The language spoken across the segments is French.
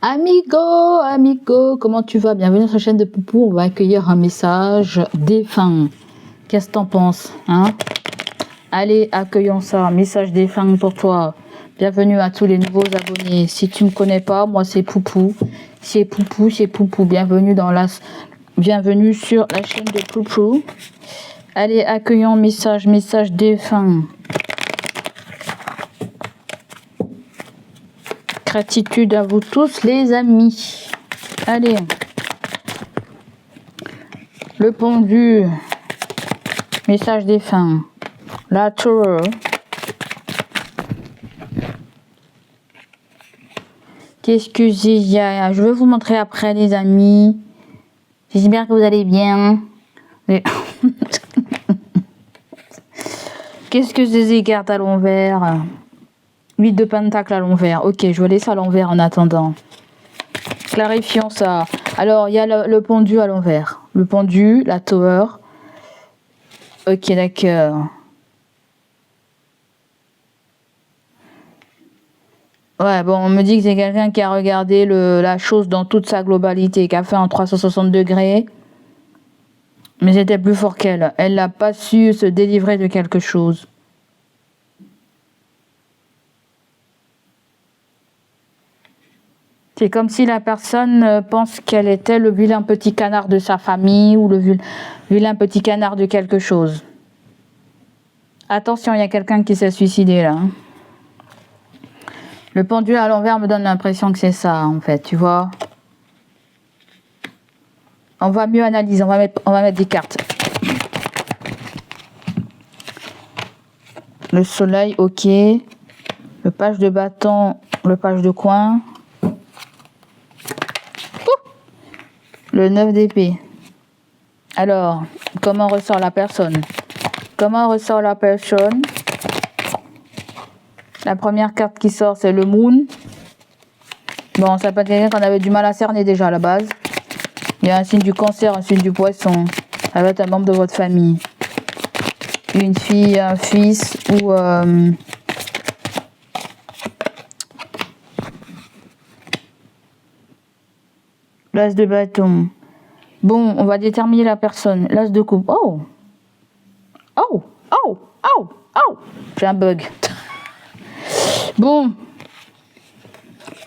Amigo, amigo, comment tu vas? Bienvenue sur la chaîne de Poupou. On va accueillir un message défunt. Qu'est-ce que t'en penses, hein? Allez, accueillons ça. Message défunt pour toi. Bienvenue à tous les nouveaux abonnés. Si tu me connais pas, moi c'est Poupou. C'est Poupou, c'est Poupou. Bienvenue sur la chaîne de Poupou. Allez, accueillons message défunt. Gratitude à vous tous les amis. Allez. Le pendu. Message défunt. La tour. Qu'est-ce que j'ai? Je vais vous montrer après les amis. J'espère que vous allez bien. Qu'est-ce que c'est ces cartes à l'envers? 8 de pentacle à l'envers. Ok, je vais laisser à l'envers en attendant. Clarifions ça. Alors, il y a le pendu à l'envers. Le pendu, la tower. Ok, d'accord. Ouais, bon, on me dit que c'est quelqu'un qui a regardé la chose dans toute sa globalité, qui a fait un 360 degrés. Mais c'était plus fort qu'elle. Elle n'a pas su se délivrer de quelque chose. C'est comme si la personne pense qu'elle était le vilain petit canard de sa famille ou le vilain petit canard de quelque chose. Attention, il y a quelqu'un qui s'est suicidé là. Le pendule à l'envers me donne l'impression que c'est ça en fait, tu vois. On va mieux analyser, on va mettre des cartes. Le soleil, ok. Le page de bâton, le page de coin. Le 9 d'épée. Alors, comment ressort la personne? Comment ressort la personne? La première carte qui sort, c'est le Moon. Bon, ça peut être quelqu'un qu'on avait du mal à cerner déjà à la base. Il y a un signe du Cancer, un signe du Poisson. Ça va être un membre de votre famille. Une fille, un fils ou... L'as de bâton. Bon, on va déterminer la personne. L'as de coupe. Oh! Oh! Oh! Oh! Oh! J'ai un bug. Bon.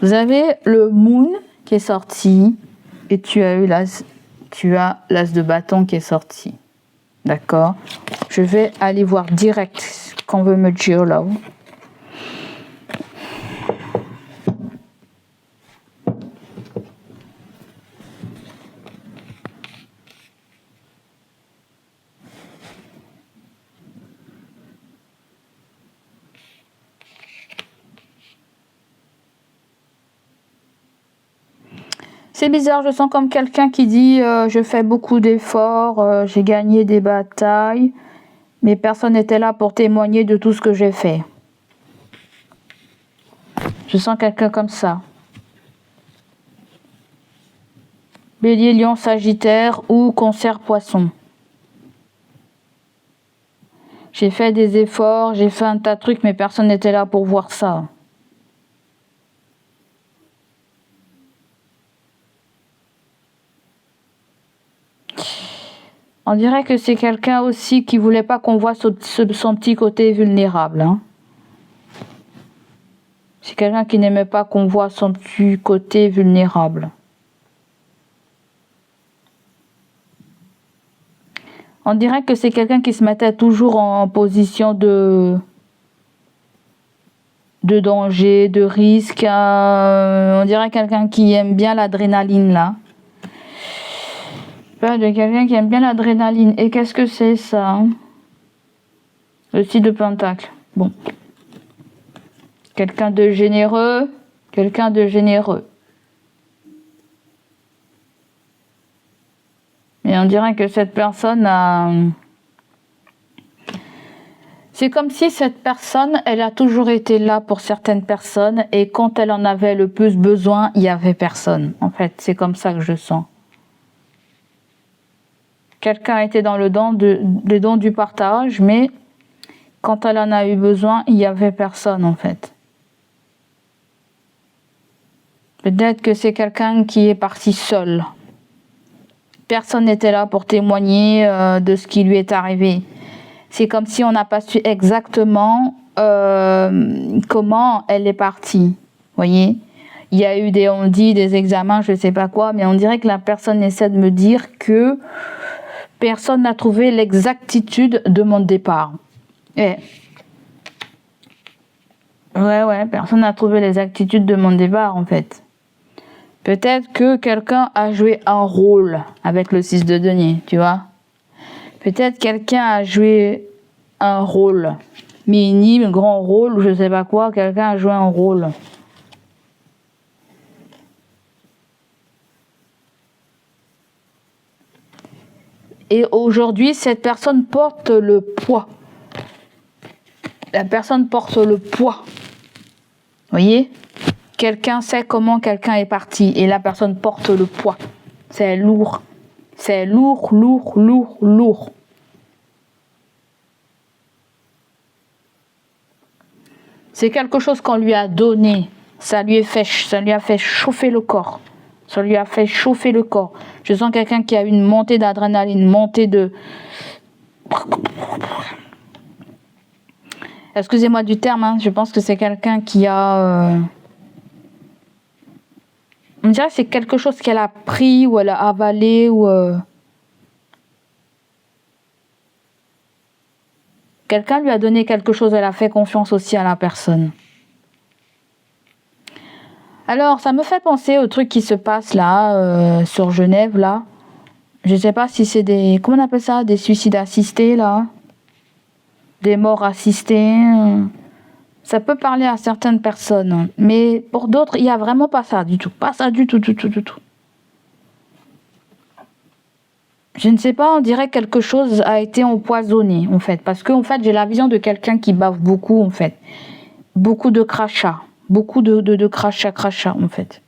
Vous avez le Moon qui est sorti. Et tu as l'as de bâton qui est sorti. D'accord? Je vais aller voir direct ce qu'on veut me dire là. C'est bizarre, je sens comme quelqu'un qui dit je fais beaucoup d'efforts, j'ai gagné des batailles, mais personne n'était là pour témoigner de tout ce que j'ai fait. Je sens quelqu'un comme ça. Bélier, Lion, Sagittaire ou Cancer, Poisson. J'ai fait des efforts, j'ai fait un tas de trucs, mais personne n'était là pour voir ça. On dirait que c'est quelqu'un aussi qui voulait pas qu'on voit son petit côté vulnérable. Hein. C'est quelqu'un qui n'aimait pas qu'on voit son petit côté vulnérable. On dirait que c'est quelqu'un qui se mettait toujours en position de danger, de risque. On dirait quelqu'un qui aime bien l'adrénaline là. De quelqu'un qui aime bien l'adrénaline. Et qu'est-ce que c'est ça hein? Le 6 de pentacle. Bon. Quelqu'un de généreux. Quelqu'un de généreux. Et on dirait que cette personne a... C'est comme si cette personne, elle a toujours été là pour certaines personnes et quand elle en avait le plus besoin, il n'y avait personne. En fait, c'est comme ça que je sens. Quelqu'un était dans le don du partage, mais quand elle en a eu besoin, il n'y avait personne en fait. Peut-être que c'est quelqu'un qui est parti seul. Personne n'était là pour témoigner de ce qui lui est arrivé. C'est comme si on n'a pas su exactement comment elle est partie. Voyez, il y a eu des examens, je ne sais pas quoi, mais on dirait que la personne essaie de me dire que personne n'a trouvé l'exactitude de mon départ. Ouais, personne n'a trouvé l'exactitude de mon départ en fait. Peut-être que quelqu'un a joué un rôle avec le 6 de denier, tu vois. Peut-être quelqu'un a joué un rôle, minime, grand rôle, je sais pas quoi, quelqu'un a joué un rôle. Et aujourd'hui, cette personne porte le poids. La personne porte le poids. Voyez ? Quelqu'un sait comment quelqu'un est parti et la personne porte le poids. C'est lourd. C'est lourd, lourd, lourd, lourd. C'est quelque chose qu'on lui a donné. Ça lui a fait chauffer le corps. Ça lui a fait chauffer le corps. Je sens quelqu'un qui a une montée d'adrénaline, une montée de... Excusez-moi du terme, hein, je pense que c'est quelqu'un qui a... On dirait que c'est quelque chose qu'elle a pris ou elle a avalé ou... Quelqu'un lui a donné quelque chose, elle a fait confiance aussi à la personne. Alors, ça me fait penser au truc qui se passe là, sur Genève, là. Je ne sais pas si c'est des... Comment on appelle ça? Des suicides assistés, là. Des morts assistées. Ça peut parler à certaines personnes. Mais pour d'autres, il n'y a vraiment pas ça du tout. Pas ça du tout, du tout, du tout. Je ne sais pas, on dirait que quelque chose a été empoisonné, en fait. Parce que, en fait, j'ai la vision de quelqu'un qui bave beaucoup, en fait. Beaucoup de crachats. Beaucoup de crachats, en fait.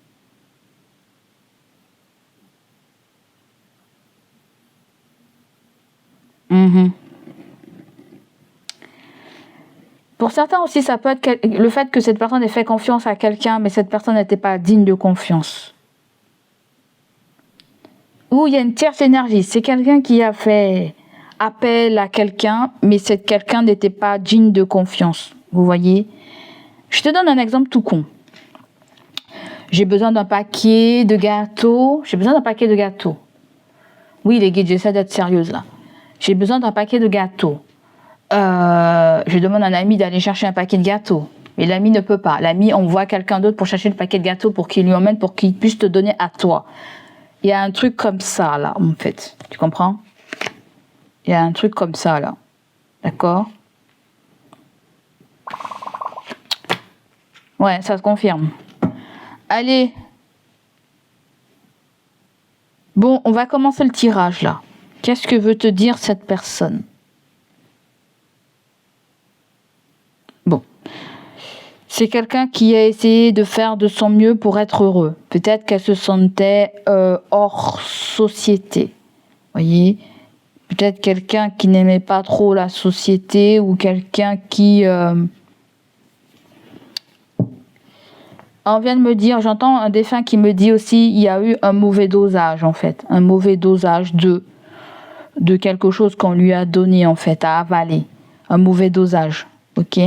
Pour certains aussi, ça peut être le fait que cette personne ait fait confiance à quelqu'un, mais cette personne n'était pas digne de confiance. Ou il y a une tierce énergie. C'est quelqu'un qui a fait appel à quelqu'un, mais cette quelqu'un n'était pas digne de confiance. Vous voyez ? Je te donne un exemple tout con. J'ai besoin d'un paquet de gâteaux. Oui, les guides, j'essaie d'être sérieuse là. J'ai besoin d'un paquet de gâteaux. Je demande à un ami d'aller chercher un paquet de gâteaux. Mais l'ami ne peut pas. L'ami envoie quelqu'un d'autre pour chercher le paquet de gâteaux pour qu'il lui emmène, pour qu'il puisse te donner à toi. Il y a un truc comme ça là, en fait. Tu comprends ? Il y a un truc comme ça là. D'accord ? Ouais, ça se confirme. Allez. Bon, on va commencer le tirage là. Qu'est-ce que veut te dire cette personne ? Bon. C'est quelqu'un qui a essayé de faire de son mieux pour être heureux. Peut-être qu'elle se sentait hors société. Voyez ? Peut-être quelqu'un qui n'aimait pas trop la société ou quelqu'un qui... On vient de me dire, j'entends un défunt qui me dit aussi, il y a eu un mauvais dosage en fait. Un mauvais dosage de quelque chose qu'on lui a donné en fait, à avaler. Un mauvais dosage. Ok ?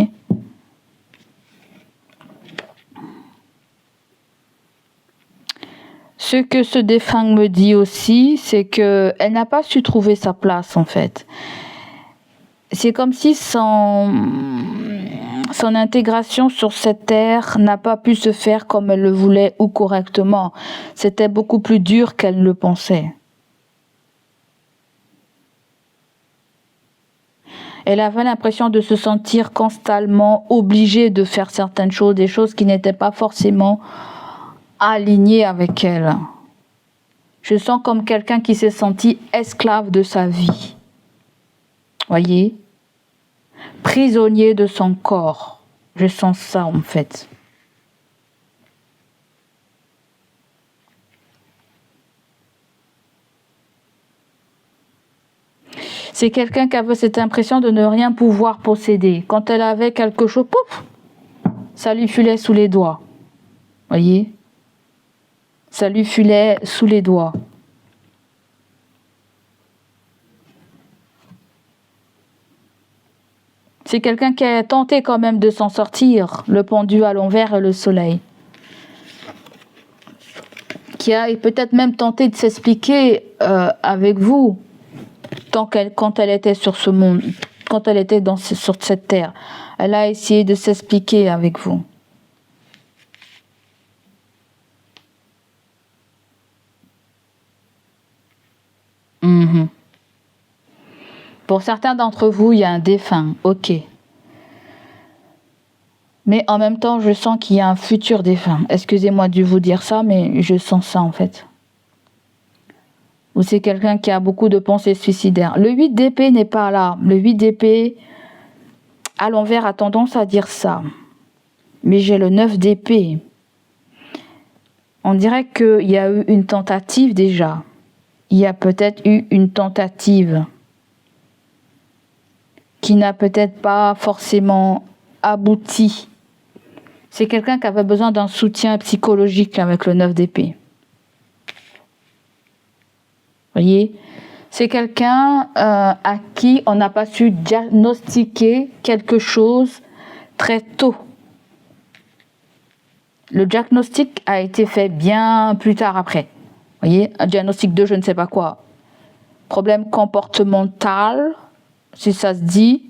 Ce que ce défunt me dit aussi, c'est qu'elle n'a pas su trouver sa place en fait. C'est comme si son intégration sur cette terre n'a pas pu se faire comme elle le voulait ou correctement. C'était beaucoup plus dur qu'elle le pensait. Elle avait l'impression de se sentir constamment obligée de faire certaines choses, des choses qui n'étaient pas forcément alignées avec elle. Je sens comme quelqu'un qui s'est senti esclave de sa vie. Voyez ? Prisonnier de son corps. Je sens ça en fait. C'est quelqu'un qui avait cette impression de ne rien pouvoir posséder. Quand elle avait quelque chose, pouf, ça lui filait sous les doigts. Voyez ? Ça lui filait sous les doigts. C'est quelqu'un qui a tenté quand même de s'en sortir, le pendu à l'envers et le soleil. Qui a peut-être même tenté de s'expliquer avec vous quand elle était sur ce monde, quand elle était sur cette terre. Elle a essayé de s'expliquer avec vous. Pour certains d'entre vous, il y a un défunt, ok. Mais en même temps, je sens qu'il y a un futur défunt. Excusez-moi de vous dire ça, mais je sens ça en fait. Ou c'est quelqu'un qui a beaucoup de pensées suicidaires. Le 8 d'épée n'est pas là. Le 8 d'épée, à l'envers, a tendance à dire ça. Mais j'ai le 9 d'épée. On dirait qu'il y a eu une tentative déjà. Il y a peut-être eu une tentative qui n'a peut-être pas forcément abouti. C'est quelqu'un qui avait besoin d'un soutien psychologique avec le 9 d'épée. Voyez, c'est quelqu'un à qui on n'a pas su diagnostiquer quelque chose très tôt. Le diagnostic a été fait bien plus tard après. Voyez, un diagnostic de je ne sais pas quoi. Problème comportemental, si ça se dit.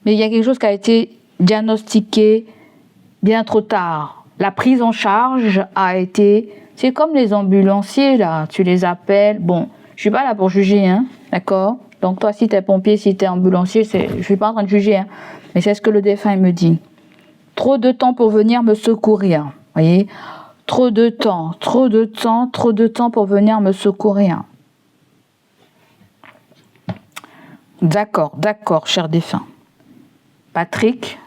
Mais il y a quelque chose qui a été diagnostiqué bien trop tard. La prise en charge a été... C'est comme les ambulanciers, là. Tu les appelles. Bon, je suis pas là pour juger, hein. D'accord? Donc toi, si tu es pompier, si tu es ambulancier, je suis pas en train de juger, hein. Mais c'est ce que le défunt me dit. Trop de temps pour venir me secourir. Voyez? Trop de temps pour venir me secourir. D'accord, cher défunt. Patrick,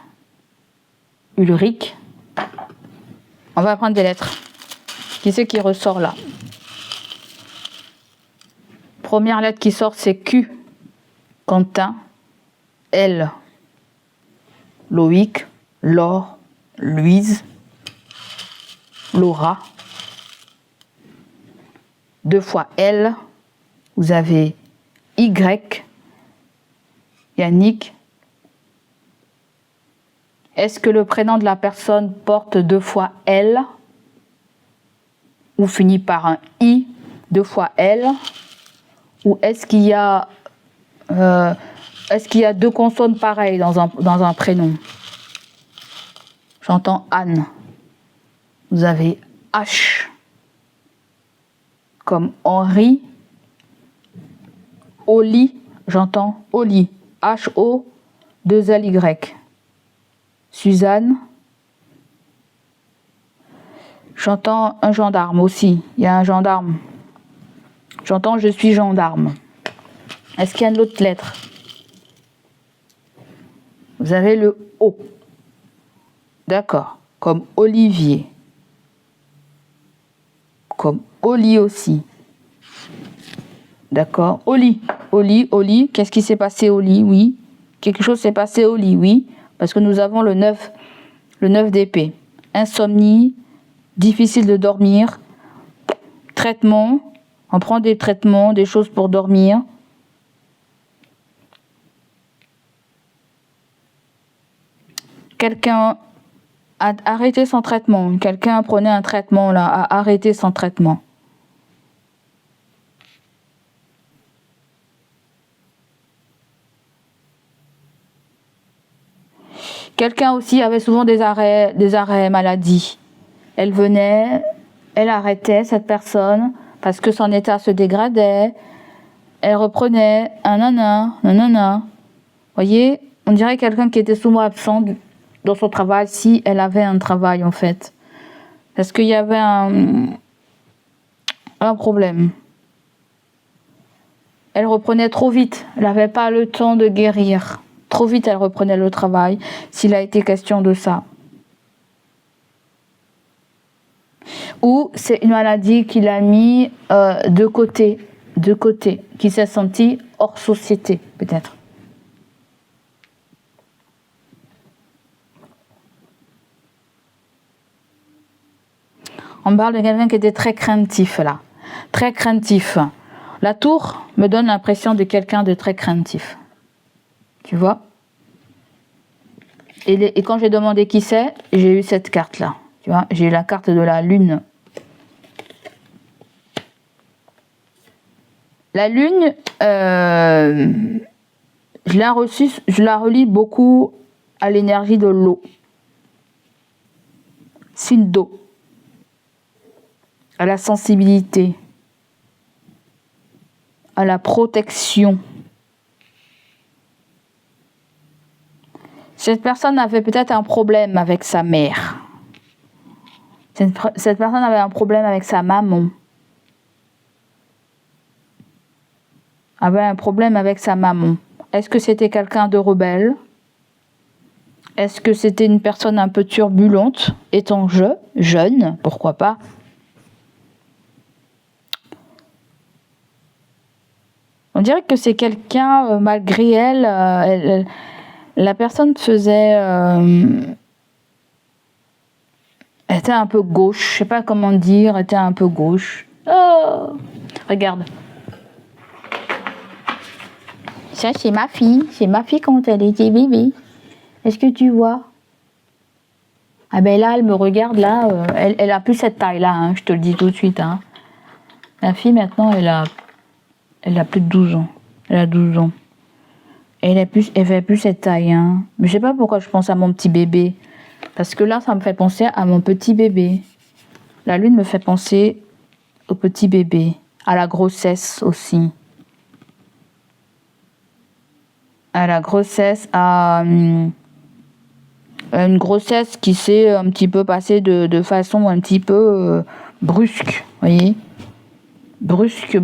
Ulrich. On va prendre des lettres. Qui c'est qui ressort là? Première lettre qui sort, c'est Q. Quentin. L. Loïc. Laure. Louise. Laura. 2 fois L. Vous avez Y. Yannick. Est-ce que le prénom de la personne porte 2 fois L ou finit par un I, 2 fois L? Ou est-ce qu'il y a 2 consonnes pareilles dans un prénom? J'entends Anne. Vous avez H comme Henri. Oli, j'entends Oli. H-O, 2 L-Y. Suzanne. J'entends un gendarme aussi. Il y a un gendarme. J'entends je suis gendarme. Est-ce qu'il y a une autre lettre? Vous avez le O. D'accord. Comme Olivier. Comme Oli aussi. D'accord. Oli. Qu'est-ce qui s'est passé Oli? Oui. Quelque chose s'est passé Oli, oui. Parce que nous avons le 9 d'épée. Insomnie. Difficile de dormir. Traitement. On prend des traitements, des choses pour dormir. Quelqu'un a arrêté son traitement. Quelqu'un prenait un traitement là, a arrêté son traitement. Quelqu'un aussi avait souvent des arrêts maladie. Elle venait, elle arrêtait cette personne parce que son état se dégradait. Elle reprenait nanana. Voyez, on dirait quelqu'un qui était souvent absent dans son travail si elle avait un travail en fait. Parce qu'il y avait un problème. Elle reprenait trop vite. Elle n'avait pas le temps de guérir. Trop vite, elle reprenait le travail s'il a été question de ça. Ou c'est une maladie qu'il a mis de côté, qui s'est senti hors société, peut-être. On me parle de quelqu'un qui était très craintif là. Très craintif. La tour me donne l'impression de quelqu'un de très craintif. Tu vois? Et quand j'ai demandé qui c'est, j'ai eu cette carte là. Tu vois? J'ai eu la carte de la lune. La lune, je la relie beaucoup à l'énergie de l'eau. Signe d'eau. À la sensibilité. À la protection. Cette personne avait peut-être un problème avec sa mère. Cette personne avait un problème avec sa maman. Avait un problème avec sa maman. Est-ce que c'était quelqu'un de rebelle? Est-ce que c'était une personne un peu turbulente, étant jeune, pourquoi pas? On dirait que c'est quelqu'un, malgré elle, la personne était un peu gauche, je sais pas comment dire, était un peu gauche. Oh, regarde. Ça, c'est ma fille quand elle était bébé. Est-ce que tu vois? Ah ben là, elle me regarde, là, elle a plus cette taille-là, hein, je te le dis tout de suite. Hein. La fille, maintenant, elle a plus de 12 ans. Elle a 12 ans. Elle fait plus cette taille. Hein. Mais je sais pas pourquoi je pense à mon petit bébé. Parce que là, ça me fait penser à mon petit bébé. La lune me fait penser au petit bébé. À la grossesse aussi. À la grossesse, à une grossesse qui s'est un petit peu passée de façon un petit peu brusque, vous voyez, brusque,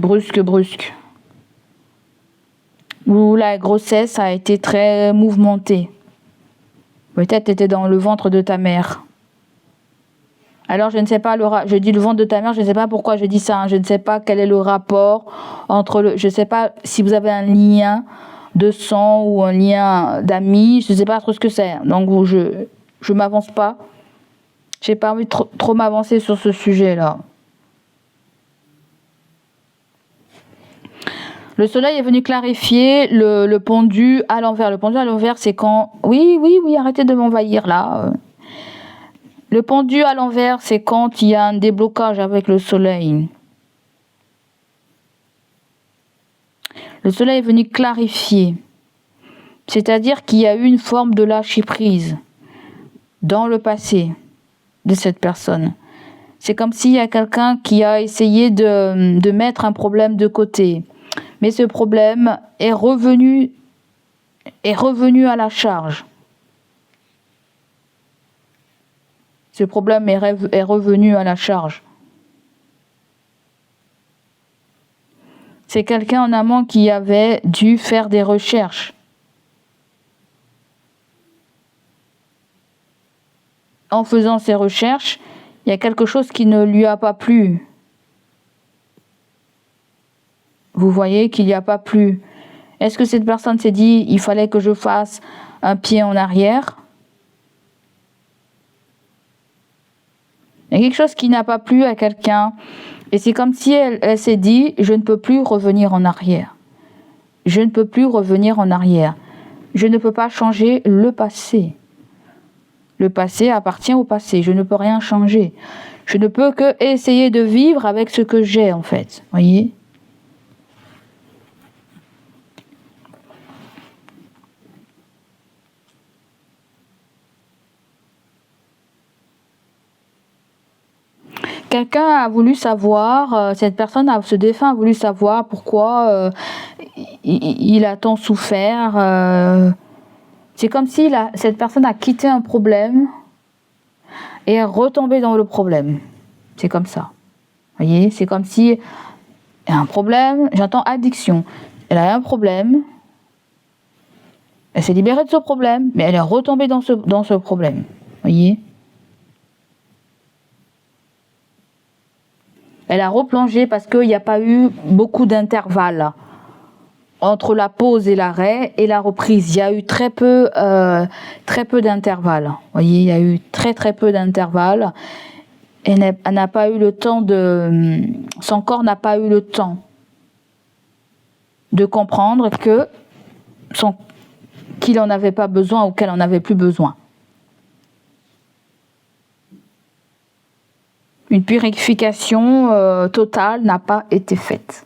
où la grossesse a été très mouvementée. Peut-être tu étais dans le ventre de ta mère. Alors je ne sais pas, je dis le ventre de ta mère, je ne sais pas pourquoi je dis ça, hein, je ne sais pas quel est le rapport entre je ne sais pas si vous avez un lien de sang ou un lien d'amis, je ne sais pas trop ce que c'est. Donc je m'avance pas. J'ai pas envie de trop m'avancer sur ce sujet-là. Le soleil est venu clarifier le pendu à l'envers. Le pendu à l'envers, c'est quand... Oui, arrêtez de m'envahir là. Le pendu à l'envers, c'est quand il y a un déblocage avec le soleil. Le soleil est venu clarifier. C'est-à-dire qu'il y a eu une forme de lâcher prise dans le passé de cette personne. C'est comme s'il y a quelqu'un qui a essayé de mettre un problème de côté. Mais ce problème est revenu à la charge. Ce problème est revenu à la charge. C'est quelqu'un en amont qui avait dû faire des recherches. En faisant ces recherches, il y a quelque chose qui ne lui a pas plu. Vous voyez qu'il n'y a pas plu. Est-ce que cette personne s'est dit il fallait que je fasse un pied en arrière? Il y a quelque chose qui n'a pas plu à quelqu'un. Et c'est comme si elle s'est dit je ne peux plus revenir en arrière. Je ne peux plus revenir en arrière. Je ne peux pas changer le passé. Le passé appartient au passé. Je ne peux rien changer. Je ne peux que essayer de vivre avec ce que j'ai en fait. Voyez ? Quelqu'un a voulu savoir, cette personne, ce défunt a voulu savoir pourquoi il a tant souffert. C'est comme si cette personne a quitté un problème et est retombée dans le problème. C'est comme ça. Vous voyez, c'est comme si il y a un problème, j'entends addiction. Elle a un problème, elle s'est libérée de ce problème, mais elle est retombée dans ce problème. Vous voyez ? Elle a replongé parce qu'il n'y a pas eu beaucoup d'intervalles entre la pause et l'arrêt et la reprise. Il y a eu très peu d'intervalles. Vous voyez, il y a eu très peu d'intervalles. elle n'a pas eu le temps son corps n'a pas eu le temps de comprendre qu'il en avait pas besoin ou qu'elle en avait plus besoin. Une purification totale n'a pas été faite.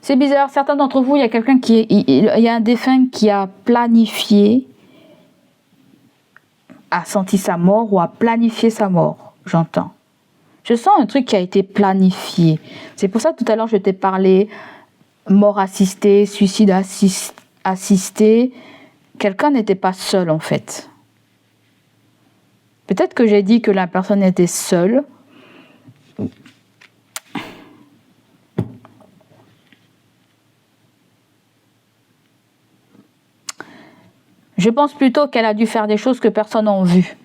C'est bizarre, certains d'entre vous, il y a quelqu'un il y a un défunt qui a planifié, a senti sa mort ou a planifié sa mort, j'entends. Je sens un truc qui a été planifié. C'est pour ça que tout à l'heure je t'ai parlé mort assistée, suicide assisté. Quelqu'un n'était pas seul en fait. Peut-être que j'ai dit que la personne était seule. Je pense plutôt qu'elle a dû faire des choses que personne n'a vues,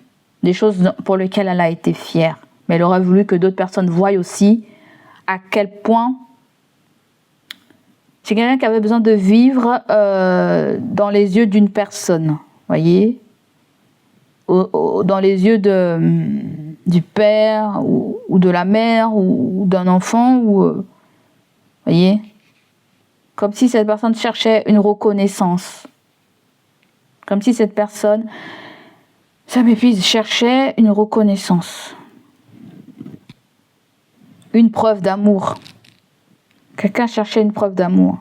des choses pour lesquelles elle a été fière. Mais elle aurait voulu que d'autres personnes voient aussi à quel point c'est quelqu'un qui avait besoin de vivre dans les yeux d'une personne, voyez, dans les yeux du père ou de la mère ou d'un enfant, voyez, comme si cette personne cherchait une reconnaissance. Comme si cette personne, ça m'épuise, cherchait une reconnaissance. Une preuve d'amour. Quelqu'un cherchait une preuve d'amour.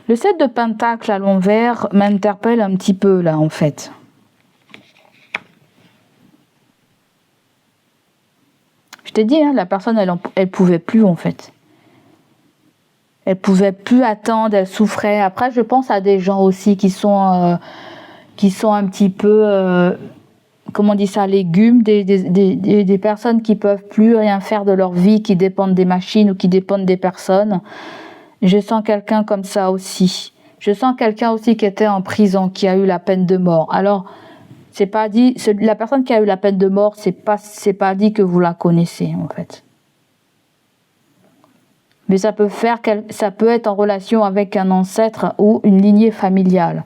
Le 7 de Pentacle à l'envers m'interpelle un petit peu là en fait. Je t'ai dit, hein, la personne, elle pouvait plus en fait. Elle pouvait plus attendre, elle souffrait. Après, je pense à des gens aussi qui sont un petit peu, comment on dit ça, légumes, des personnes qui peuvent plus rien faire de leur vie, qui dépendent des machines ou qui dépendent des personnes. Je sens quelqu'un comme ça aussi. Je sens quelqu'un aussi qui était en prison, qui a eu la peine de mort. Alors, c'est pas dit, la personne qui a eu la peine de mort, c'est pas dit que vous la connaissez en fait. Mais ça peut être en relation avec un ancêtre ou une lignée familiale,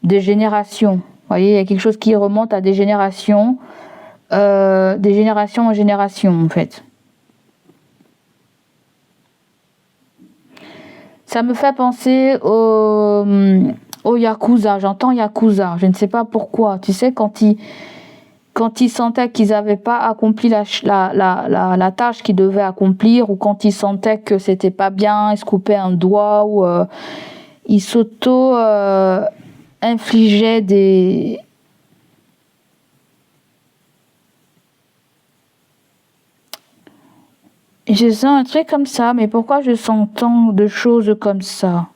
des générations. Vous voyez, il y a quelque chose qui remonte à des générations en génération en fait. Ça me fait penser au Yakuza, j'entends Yakuza, je ne sais pas pourquoi. Tu sais, quand ils sentaient qu'ils n'avaient pas accompli la tâche qu'ils devaient accomplir, ou quand ils sentaient que c'était pas bien, ils se coupaient un doigt, ou ils s'auto-infligeaient des... Je sens un truc comme ça, mais pourquoi je sens tant de choses comme ça ?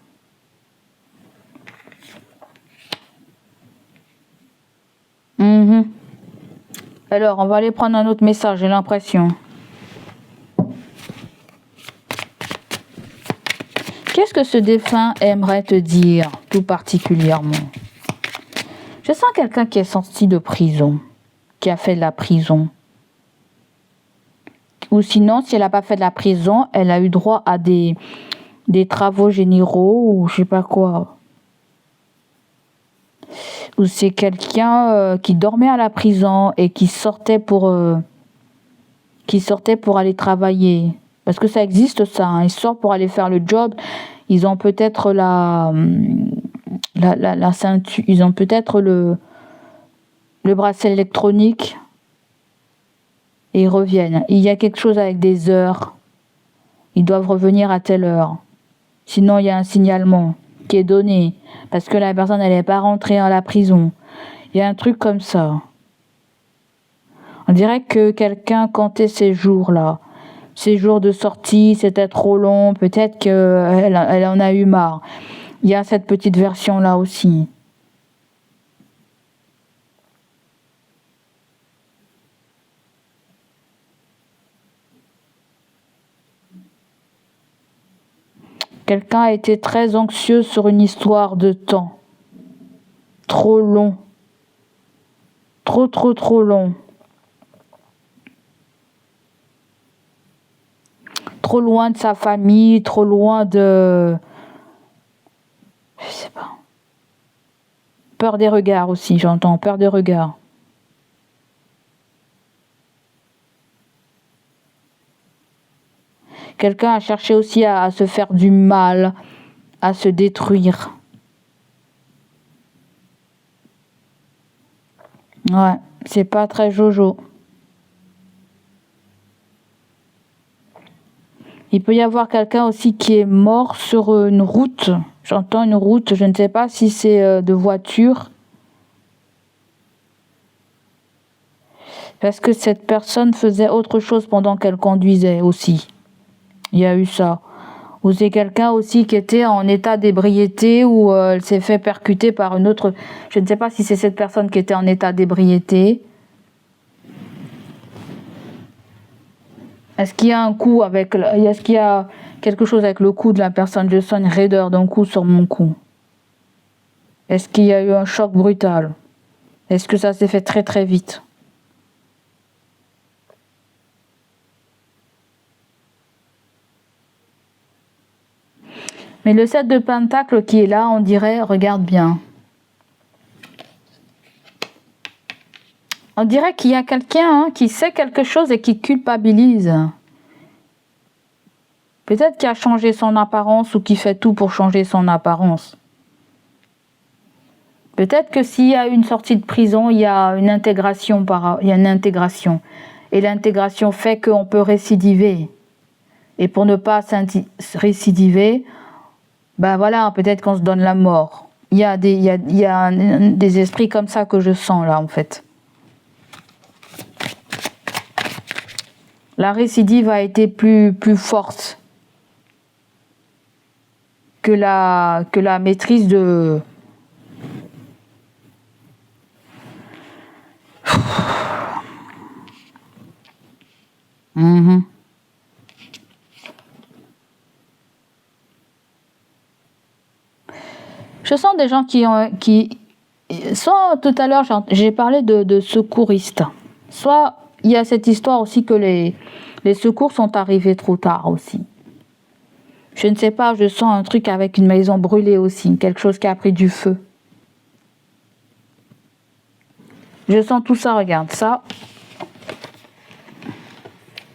Alors, on va aller prendre un autre message, j'ai l'impression. Qu'est-ce que ce défunt aimerait te dire, tout particulièrement ? Je sens quelqu'un qui est sorti de prison, qui a fait de la prison. Ou sinon, si elle n'a pas fait de la prison, elle a eu droit à des travaux généraux, ou je sais pas quoi. Ou c'est quelqu'un qui dormait à la prison et qui sortait pour aller travailler. Parce que ça existe ça, hein. Ils sortent pour aller faire le job. Ils ont peut-être la ceinture, ils ont peut-être le bracelet électronique et ils reviennent. Il y a quelque chose avec des heures. Ils doivent revenir à telle heure. Sinon, il y a un signalement qui est donné parce que la personne elle n'est pas rentrée à la prison. Il y a un truc comme ça. On dirait que quelqu'un comptait ces jours-là. Ces jours de sortie, c'était trop long. Peut-être qu'elle en a eu marre. Il y a cette petite version-là aussi. Quelqu'un a été très anxieux sur une histoire de temps. Trop long. Trop long. trop loin de sa famille, trop loin de... Je sais pas. Peur des regards aussi, j'entends, peur des regards. Quelqu'un a cherché aussi à se faire du mal, à se détruire. Ouais, c'est pas très jojo. Il peut y avoir quelqu'un aussi qui est mort sur une route. J'entends une route, je ne sais pas si c'est de voiture. Parce que cette personne faisait autre chose pendant qu'elle conduisait aussi. Il y a eu ça. Ou c'est quelqu'un aussi qui était en état d'ébriété ou elle s'est fait percuter par une autre... Je ne sais pas si c'est cette personne qui était en état d'ébriété. Est-ce qu'il y a un coup avec... Est-ce qu'il y a quelque chose avec le cou de la personne? Je sens une raideur d'un coup sur mon cou. Est-ce qu'il y a eu un choc brutal? Est-ce que ça s'est fait très très vite? Mais le 7 de Pentacle qui est là, on dirait, regarde bien. On dirait qu'il y a quelqu'un qui sait quelque chose et qui culpabilise. Peut-être qu'il a changé son apparence ou qui fait tout pour changer son apparence. Peut-être que s'il y a une sortie de prison, il y a une intégration. Et l'intégration fait qu'on peut récidiver. Et pour ne pas récidiver, ben voilà, peut-être qu'on se donne la mort. Il y a des esprits comme ça que je sens là en fait. La récidive a été plus forte que la maîtrise de... Mmh. Je sens des gens qui soit tout à l'heure j'ai parlé de secouristes, soit il y a cette histoire aussi que les secours sont arrivés trop tard aussi. Je ne sais pas, je sens un truc avec une maison brûlée aussi, quelque chose qui a pris du feu. Je sens tout ça, regarde ça. Je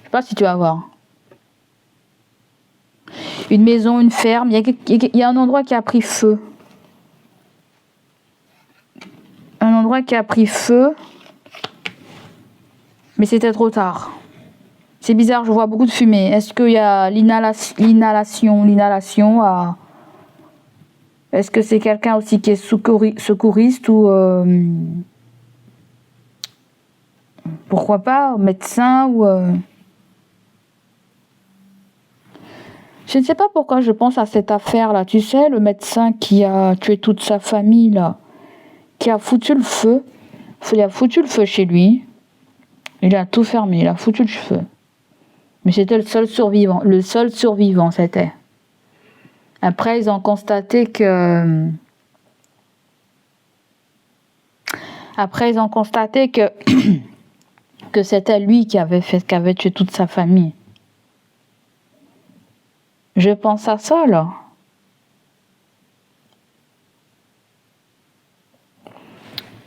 sais pas si tu vas voir. Une maison, une ferme, il y a un endroit qui a pris feu. Un endroit qui a pris feu, mais c'était trop tard. C'est bizarre, je vois beaucoup de fumée. Est-ce qu'il y a l'inhalation à... Est-ce que c'est quelqu'un aussi qui est secouriste ou... pourquoi pas, médecin ou... Je ne sais pas pourquoi je pense à cette affaire-là. Tu sais, le médecin qui a tué toute sa famille, là, qui a foutu le feu. Il a foutu le feu chez lui. Il a tout fermé, il a foutu le feu. Mais c'était le seul survivant. Le seul survivant, c'était. Après, ils ont constaté que... que c'était lui qui avait tué toute sa famille. Je pense à ça, là.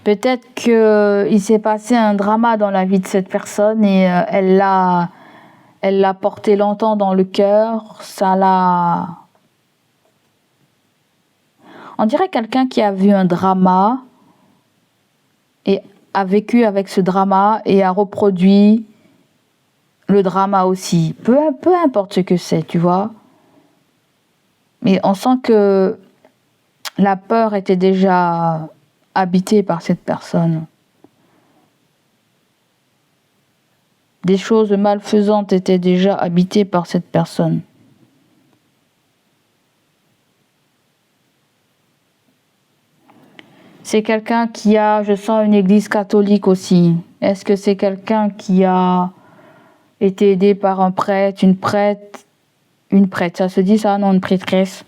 Peut-être qu'il s'est passé un drama dans la vie de cette personne et elle l'a porté longtemps dans le cœur. Ça l'a... On dirait quelqu'un qui a vu un drama et a vécu avec ce drama et a reproduit le drama aussi. Peu importe ce que c'est, tu vois. Mais on sent que la peur était déjà habitée par cette personne. Des choses malfaisantes étaient déjà habitées par cette personne. C'est quelqu'un qui a, je sens, une église catholique aussi. Est-ce que c'est quelqu'un qui a été aidé par un prêtre, une prêtre, ça se dit ça, non, une prêtresse.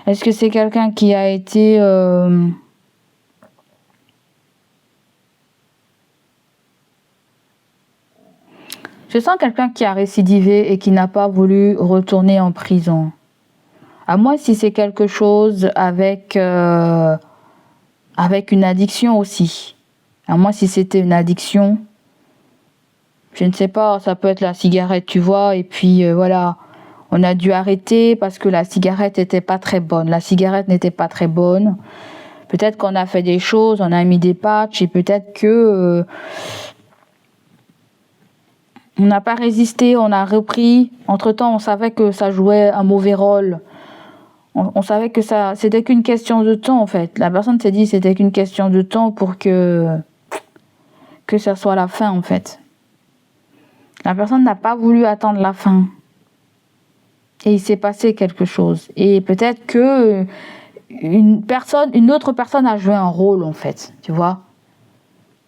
Est-ce que c'est quelqu'un qui a été... Je sens quelqu'un qui a récidivé et qui n'a pas voulu retourner en prison. À moins si c'est quelque chose avec une addiction aussi. À moins si c'était une addiction. Je ne sais pas, ça peut être la cigarette, tu vois. Et puis voilà, on a dû arrêter parce que la cigarette n'était pas très bonne. La cigarette n'était pas très bonne. Peut-être qu'on a fait des choses, on a mis des patchs et peut-être que... on n'a pas résisté, on a repris. Entre-temps, on savait que ça jouait un mauvais rôle. On savait que ça, c'était qu'une question de temps, en fait. La personne s'est dit que c'était qu'une question de temps pour que ça soit la fin, en fait. La personne n'a pas voulu attendre la fin. Et il s'est passé quelque chose. Et peut-être que une autre personne a joué un rôle, en fait. Tu vois?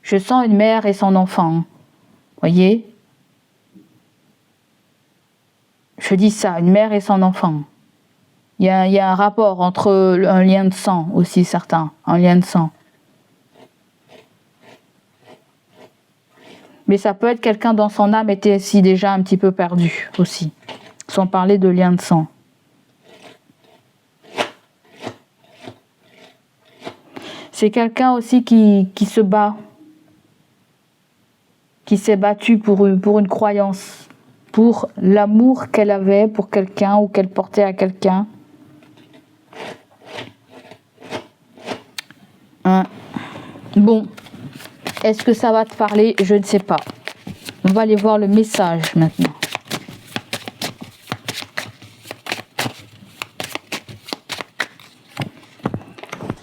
Je sens une mère et son enfant. Voyez? Je dis ça, une mère et son enfant. Il y a un rapport entre un lien de sang aussi certain, un lien de sang. Mais ça peut être quelqu'un dans son âme était aussi déjà un petit peu perdu aussi, sans parler de lien de sang. C'est quelqu'un aussi qui se bat, qui s'est battu pour une croyance, pour l'amour qu'elle avait pour quelqu'un ou qu'elle portait à quelqu'un. Hein. Bon, est-ce que ça va te parler? Je ne sais pas. On va aller voir le message maintenant.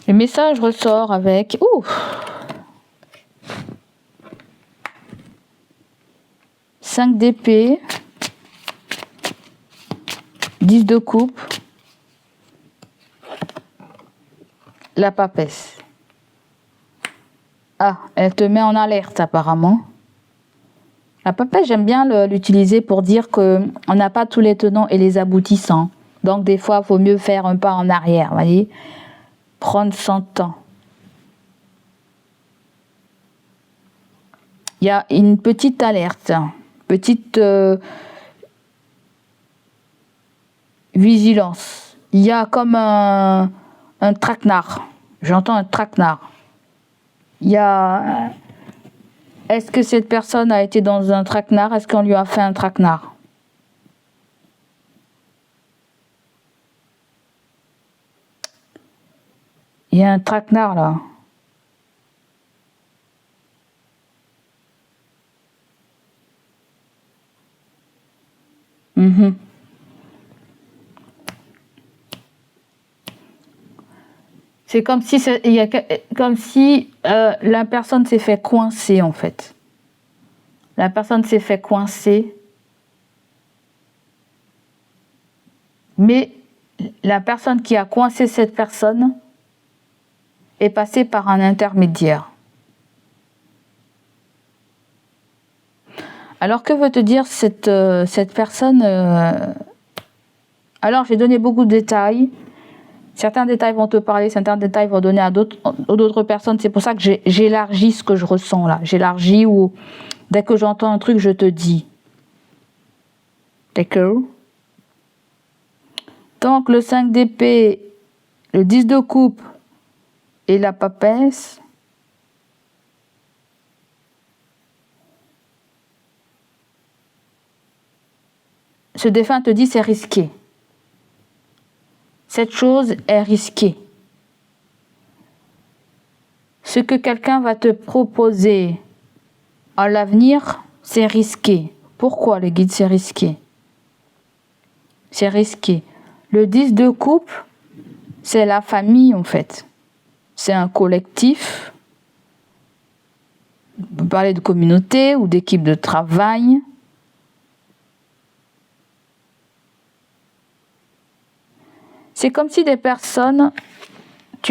Le message ressort avec... Ouh, 5 d'épée, 10 de coupe, la papesse. Ah, elle te met en alerte apparemment. La papesse, j'aime bien l'utiliser pour dire qu'on n'a pas tous les tenants et les aboutissants. Donc des fois, il faut mieux faire un pas en arrière, voyez. Prendre son temps. Il y a une petite alerte, petite vigilance. Il y a comme un traquenard. J'entends un traquenard. Il y a... Est-ce que cette personne a été dans un traquenard? Est-ce qu'on lui a fait un traquenard? Il y a un traquenard là. C'est comme si, la personne s'est fait coincer en fait. La personne s'est fait coincer. Mais la personne qui a coincé cette personne est passée par un intermédiaire. Alors que veut te dire cette personne Alors j'ai donné beaucoup de détails. Certains détails vont te parler, certains détails vont donner à d'autres personnes. C'est pour ça que j'élargis ce que je ressens là. J'élargis ou dès que j'entends un truc, je te dis. D'accord? Donc le 5 d'épée, le 10 de coupe et la papesse. Ce défunt te dit c'est risqué. Cette chose est risquée. Ce que quelqu'un va te proposer à l'avenir, c'est risqué. Pourquoi le guide, c'est risqué? C'est risqué. Le 10 de coupe, c'est la famille en fait. C'est un collectif. On peut parler de communauté ou d'équipe de travail. C'est comme si des personnes...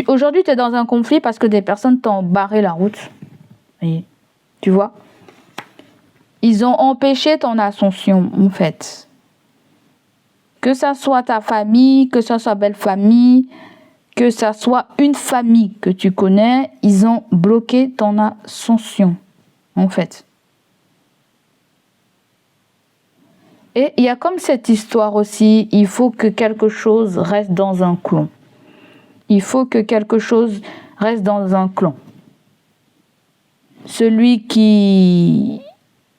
Aujourd'hui, tu es dans un conflit parce que des personnes t'ont barré la route. Et, tu vois? Ils ont empêché ton ascension, en fait. Que ça soit ta famille, que ça soit belle famille, que ça soit une famille que tu connais, ils ont bloqué ton ascension, en fait. Et il y a comme cette histoire aussi, il faut que quelque chose reste dans un clan. Il faut que quelque chose reste dans un clan. Celui qui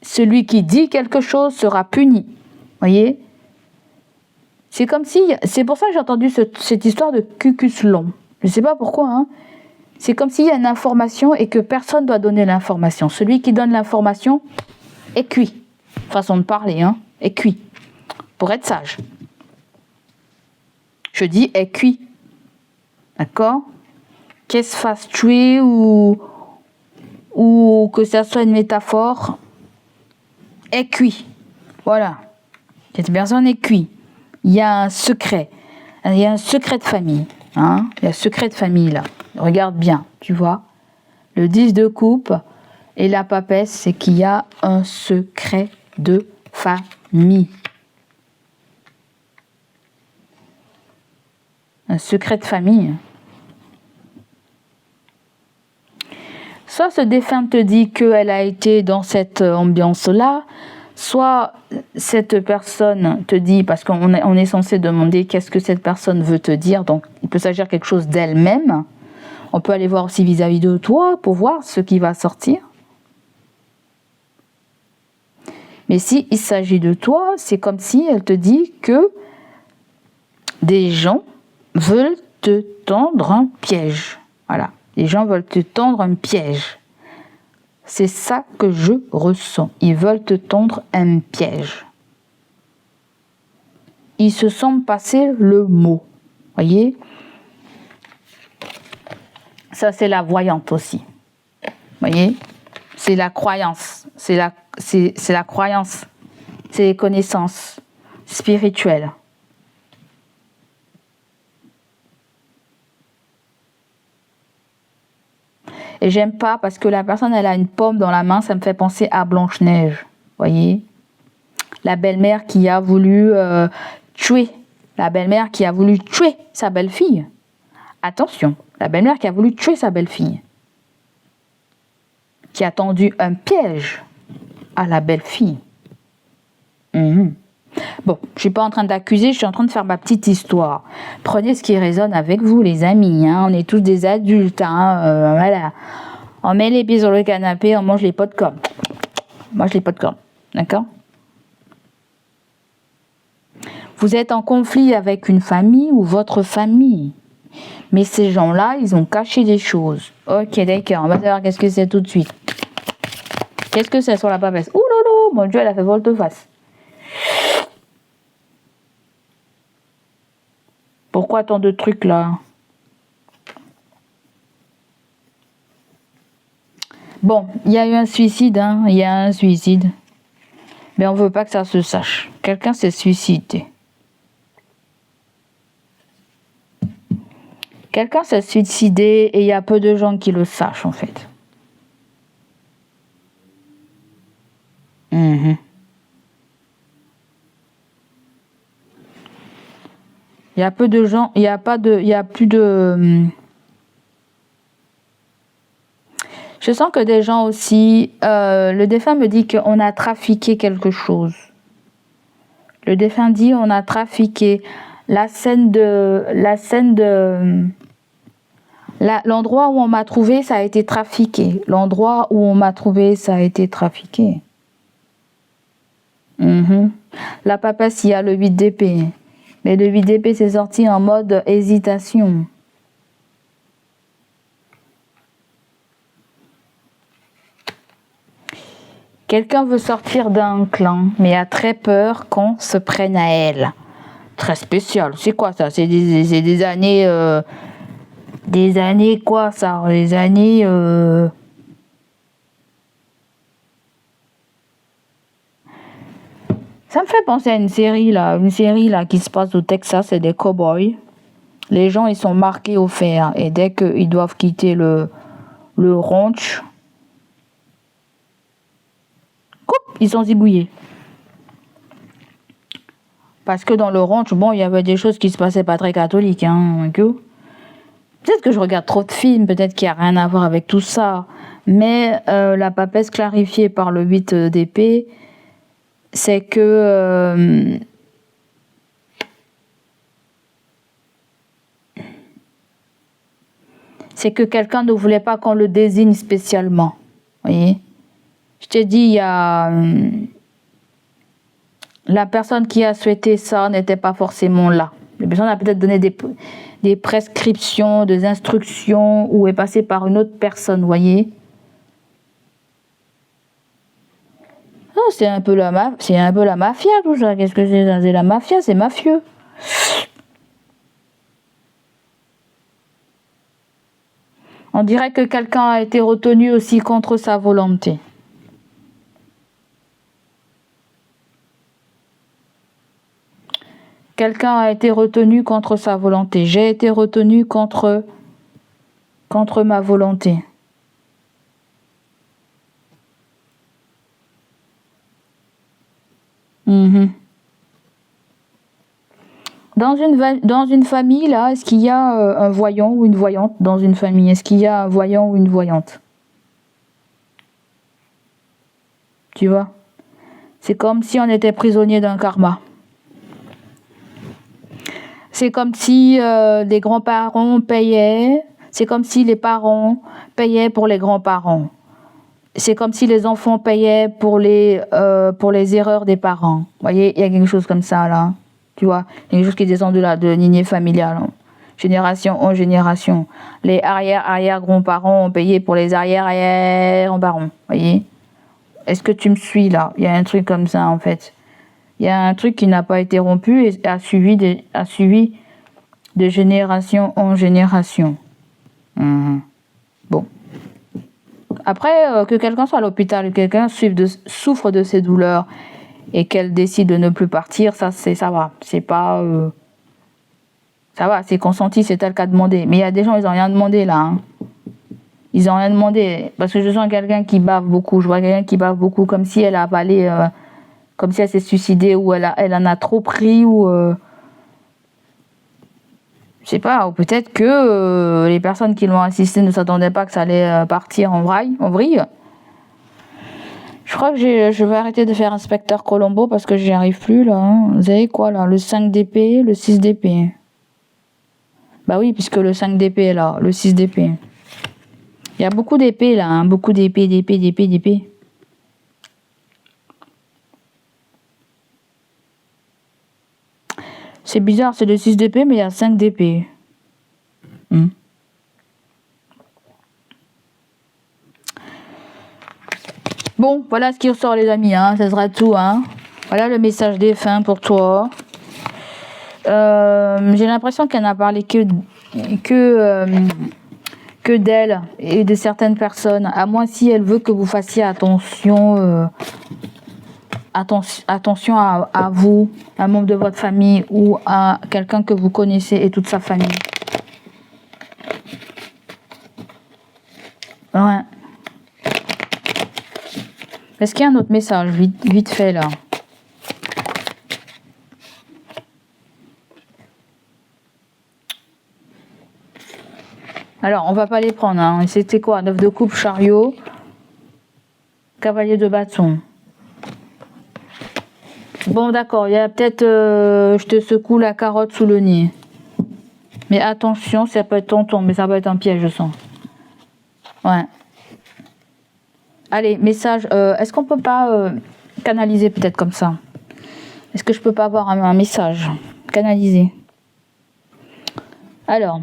dit quelque chose sera puni. Voyez? C'est comme si, c'est pour ça que j'ai entendu cette histoire de Cucuslon. Je ne sais pas pourquoi, hein. C'est comme s'il y a une information et que personne ne doit donner l'information. Celui qui donne l'information est cuit. Façon de parler, hein, est cuit. Pour être sage. Je dis est cuit. D'accord? Qu'elle se fasse tuer ou que ça soit une métaphore, est cuit. Voilà. Cette personne est cuit. Il y a un secret. Il y a un secret de famille. Hein? Il y a un secret de famille là. Regarde bien, tu vois. Le 10 de coupe et la papesse, c'est qu'il y a un secret de famille. Un secret de famille. Soit ce défunt te dit qu'elle a été dans cette ambiance-là, soit cette personne te dit, parce qu'on est censé demander qu'est-ce que cette personne veut te dire, donc il peut s'agir quelque chose d'elle-même. On peut aller voir aussi vis-à-vis de toi pour voir ce qui va sortir. Mais si il s'agit de toi, c'est comme si elle te dit que des gens veulent te tendre un piège. Voilà, les gens veulent te tendre un piège. C'est ça que je ressens. Ils veulent te tendre un piège. Ils se sont passés le mot. Voyez? Ça, c'est la voyante aussi. Voyez? C'est la croyance. C'est la croyance. C'est les connaissances spirituelles. Et j'aime pas parce que la personne, elle a une pomme dans la main, ça me fait penser à Blanche-Neige. Voyez? La belle-mère qui a voulu tuer. La belle-mère qui a voulu tuer sa belle-fille. Attention, la belle-mère qui a voulu tuer sa belle-fille. Qui a tendu un piège à la belle-fille. Bon, je suis pas en train d'accuser, je suis en train de faire ma petite histoire. Prenez ce qui résonne avec vous, les amis. Hein. On est tous des adultes. Hein. Voilà. On met les pieds sur le canapé, on mange les pop-corn. On mange les pop-corn. D'accord? Vous êtes en conflit avec une famille ou votre famille. Mais ces gens-là, ils ont caché des choses. Ok, d'accord. On va savoir qu'est-ce que c'est tout de suite. Qu'est-ce que c'est sur la papesse? Ouh là là, mon Dieu, elle a fait volte-face. Pourquoi tant de trucs là? Bon, il y a eu un suicide, hein. Il y a un suicide. Mais on veut pas que ça se sache. Quelqu'un s'est suicidé. Quelqu'un s'est suicidé et il y a peu de gens qui le sachent en fait. Il y a peu de gens, il y a plus de... Je sens que des gens aussi, le défunt me dit qu'on a trafiqué quelque chose. Le défunt dit on a trafiqué l'endroit où on m'a trouvé, ça a été trafiqué. L'endroit où on m'a trouvé, ça a été trafiqué. La papesse, il y a le 8 d'épée. Mais le 8 d'épée, c'est sorti en mode hésitation. Quelqu'un veut sortir d'un clan, mais a très peur qu'on se prenne à elle. Très spécial. C'est quoi ça? C'est des années... des années quoi ça? Des années... Ça me fait penser à une série là qui se passe au Texas, c'est des cow-boys. Les gens ils sont marqués au fer et dès qu'ils doivent quitter le ranch, ils sont zigouillés. Parce que dans le ranch, bon, il y avait des choses qui se passaient pas très catholiques, hein. Peut-être que je regarde trop de films, peut-être qu'il n'y a rien à voir avec tout ça. Mais la papesse clarifiée par le 8 d'épée, c'est que quelqu'un ne voulait pas qu'on le désigne spécialement. Vous voyez? Je t'ai dit, il y a la personne qui a souhaité ça n'était pas forcément là. La personne a peut-être donné des prescriptions, des instructions ou est passée par une autre personne, vous voyez. Oh, c'est un peu la mafia tout ça. Qu'est-ce que c'est? C'est la mafia, c'est mafieux. On dirait que quelqu'un a été retenu aussi contre sa volonté. Quelqu'un a été retenu contre sa volonté. J'ai été retenu contre ma volonté. Dans une famille, là, est-ce qu'il y a un voyant ou une voyante dans une famille? Est-ce qu'il y a un voyant ou une voyante? Tu vois? C'est comme si on était prisonnier d'un karma. C'est comme si les grands-parents payaient. C'est comme si les parents payaient pour les grands-parents. C'est comme si les enfants payaient pour les erreurs des parents. Vous voyez, il y a quelque chose comme ça, là. Tu vois, il y a quelque chose qui descend de là, de lignée familiale. Génération en génération. Les arrière-grands-parents ont payé pour les arrière-grands-parents. Vous voyez? Est-ce que tu me suis, là? Il y a un truc comme ça, en fait. Il y a un truc qui n'a pas été rompu et a suivi de génération en génération. Bon. Après, que quelqu'un soit à l'hôpital, que quelqu'un souffre de ses douleurs et qu'elle décide de ne plus partir, ça va. C'est pas... ça va, c'est consenti, c'est elle qui a demandé. Mais il y a des gens, ils n'ont rien demandé là. Hein. Ils n'ont rien demandé. Parce que je sens quelqu'un qui bave beaucoup. Je vois quelqu'un qui bave beaucoup, comme si elle a avalé... comme si elle s'est suicidée ou elle en a trop pris ou... je sais pas, ou peut-être que les personnes qui l'ont assisté ne s'attendaient pas que ça allait partir en vrille. Je crois que je vais arrêter de faire inspecteur Colombo parce que j'y arrive plus là. Hein. Vous avez quoi là? Le 5 d'épée, le 6 d'épée. Bah oui, puisque le 5 d'épée est là, le 6 d'épée. Il y a beaucoup d'épées là, hein. Beaucoup d'épées. C'est bizarre, c'est le 6 d'épée, mais il y a 5 d'épée. Bon, voilà ce qui ressort les amis, hein. Ça sera tout. Hein. Voilà le message des fins pour toi. J'ai l'impression qu'elle n'a parlé que d'elle et de certaines personnes, à moins si elle veut que vous fassiez attention à vous, à un membre de votre famille ou à quelqu'un que vous connaissez et toute sa famille. Ouais. Est-ce qu'il y a un autre message vite fait là? Alors, on va pas les prendre. Hein. C'était quoi? 9 de coupe, chariot, cavalier de bâton. Bon, d'accord. Il y a peut-être... je te secoue la carotte sous le nez. Mais attention, ça peut être tonton, mais ça peut être un piège, je sens. Ouais. Allez, message. Est-ce qu'on peut pas canaliser peut-être comme ça? Est-ce que je peux pas avoir un message canalisé? Alors...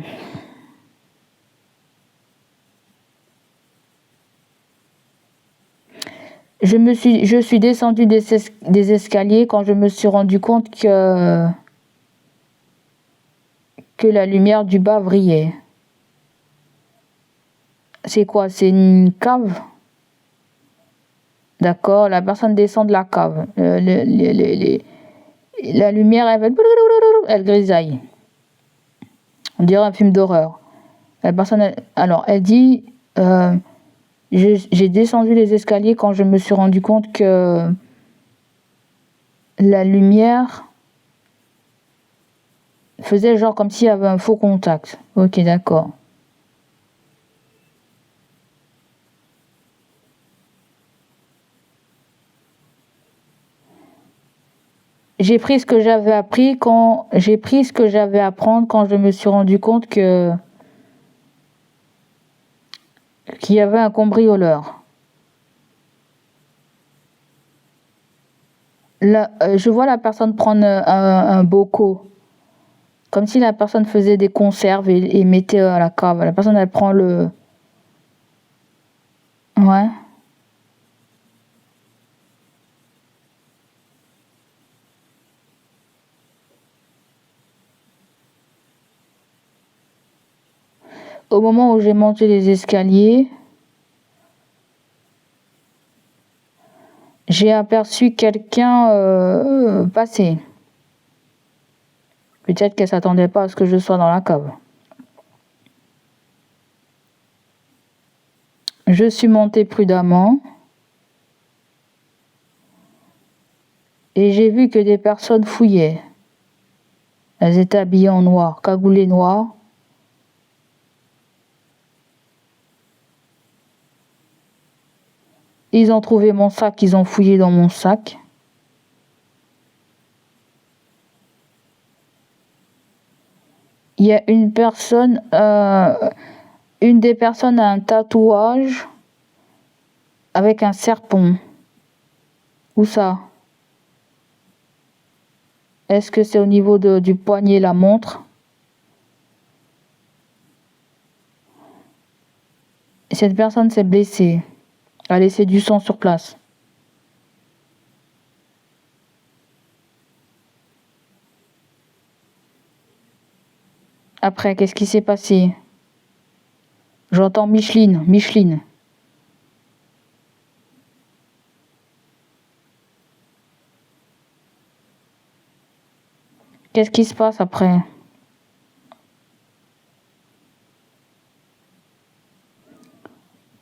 Je suis descendue des escaliers quand je me suis rendu compte que la lumière du bas brillait. C'est quoi? C'est une cave? D'accord, la personne descend de la cave. La lumière, elle grisaille. On dirait un film d'horreur. La personne, elle dit... j'ai descendu les escaliers quand je me suis rendu compte que la lumière faisait genre comme s'il y avait un faux contact. Ok, d'accord. j'ai pris ce que j'avais appris quand j'ai pris ce que j'avais à apprendre quand je me suis rendu compte que qu'il y avait un cambrioleur. Là, je vois la personne prendre un bocaux, comme si la personne faisait des conserves et mettait à la cave. La personne, elle prend le... Ouais. Au moment où j'ai monté les escaliers, j'ai aperçu quelqu'un passer. Peut-être qu'elle s'attendait pas à ce que je sois dans la cave. Je suis montée prudemment et j'ai vu que des personnes fouillaient. Elles étaient habillées en noir, cagoulées noires. Ils ont trouvé mon sac, ils ont fouillé dans mon sac. Il y a une personne, une des personnes a un tatouage avec un serpent. Où ça? Est-ce que c'est au niveau du poignet, la montre? Cette personne s'est blessée, a laissé du sang sur place. Après, qu'est-ce qui s'est passé? J'entends Micheline, Micheline. Qu'est-ce qui se passe après?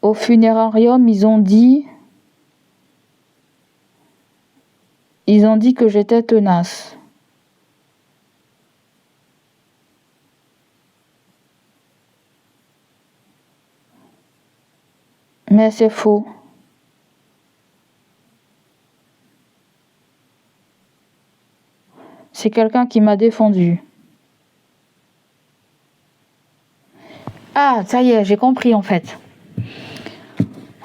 Au funérarium, ils ont dit que j'étais tenace. Mais c'est faux. C'est quelqu'un qui m'a défendu. Ah, ça y est, j'ai compris en fait.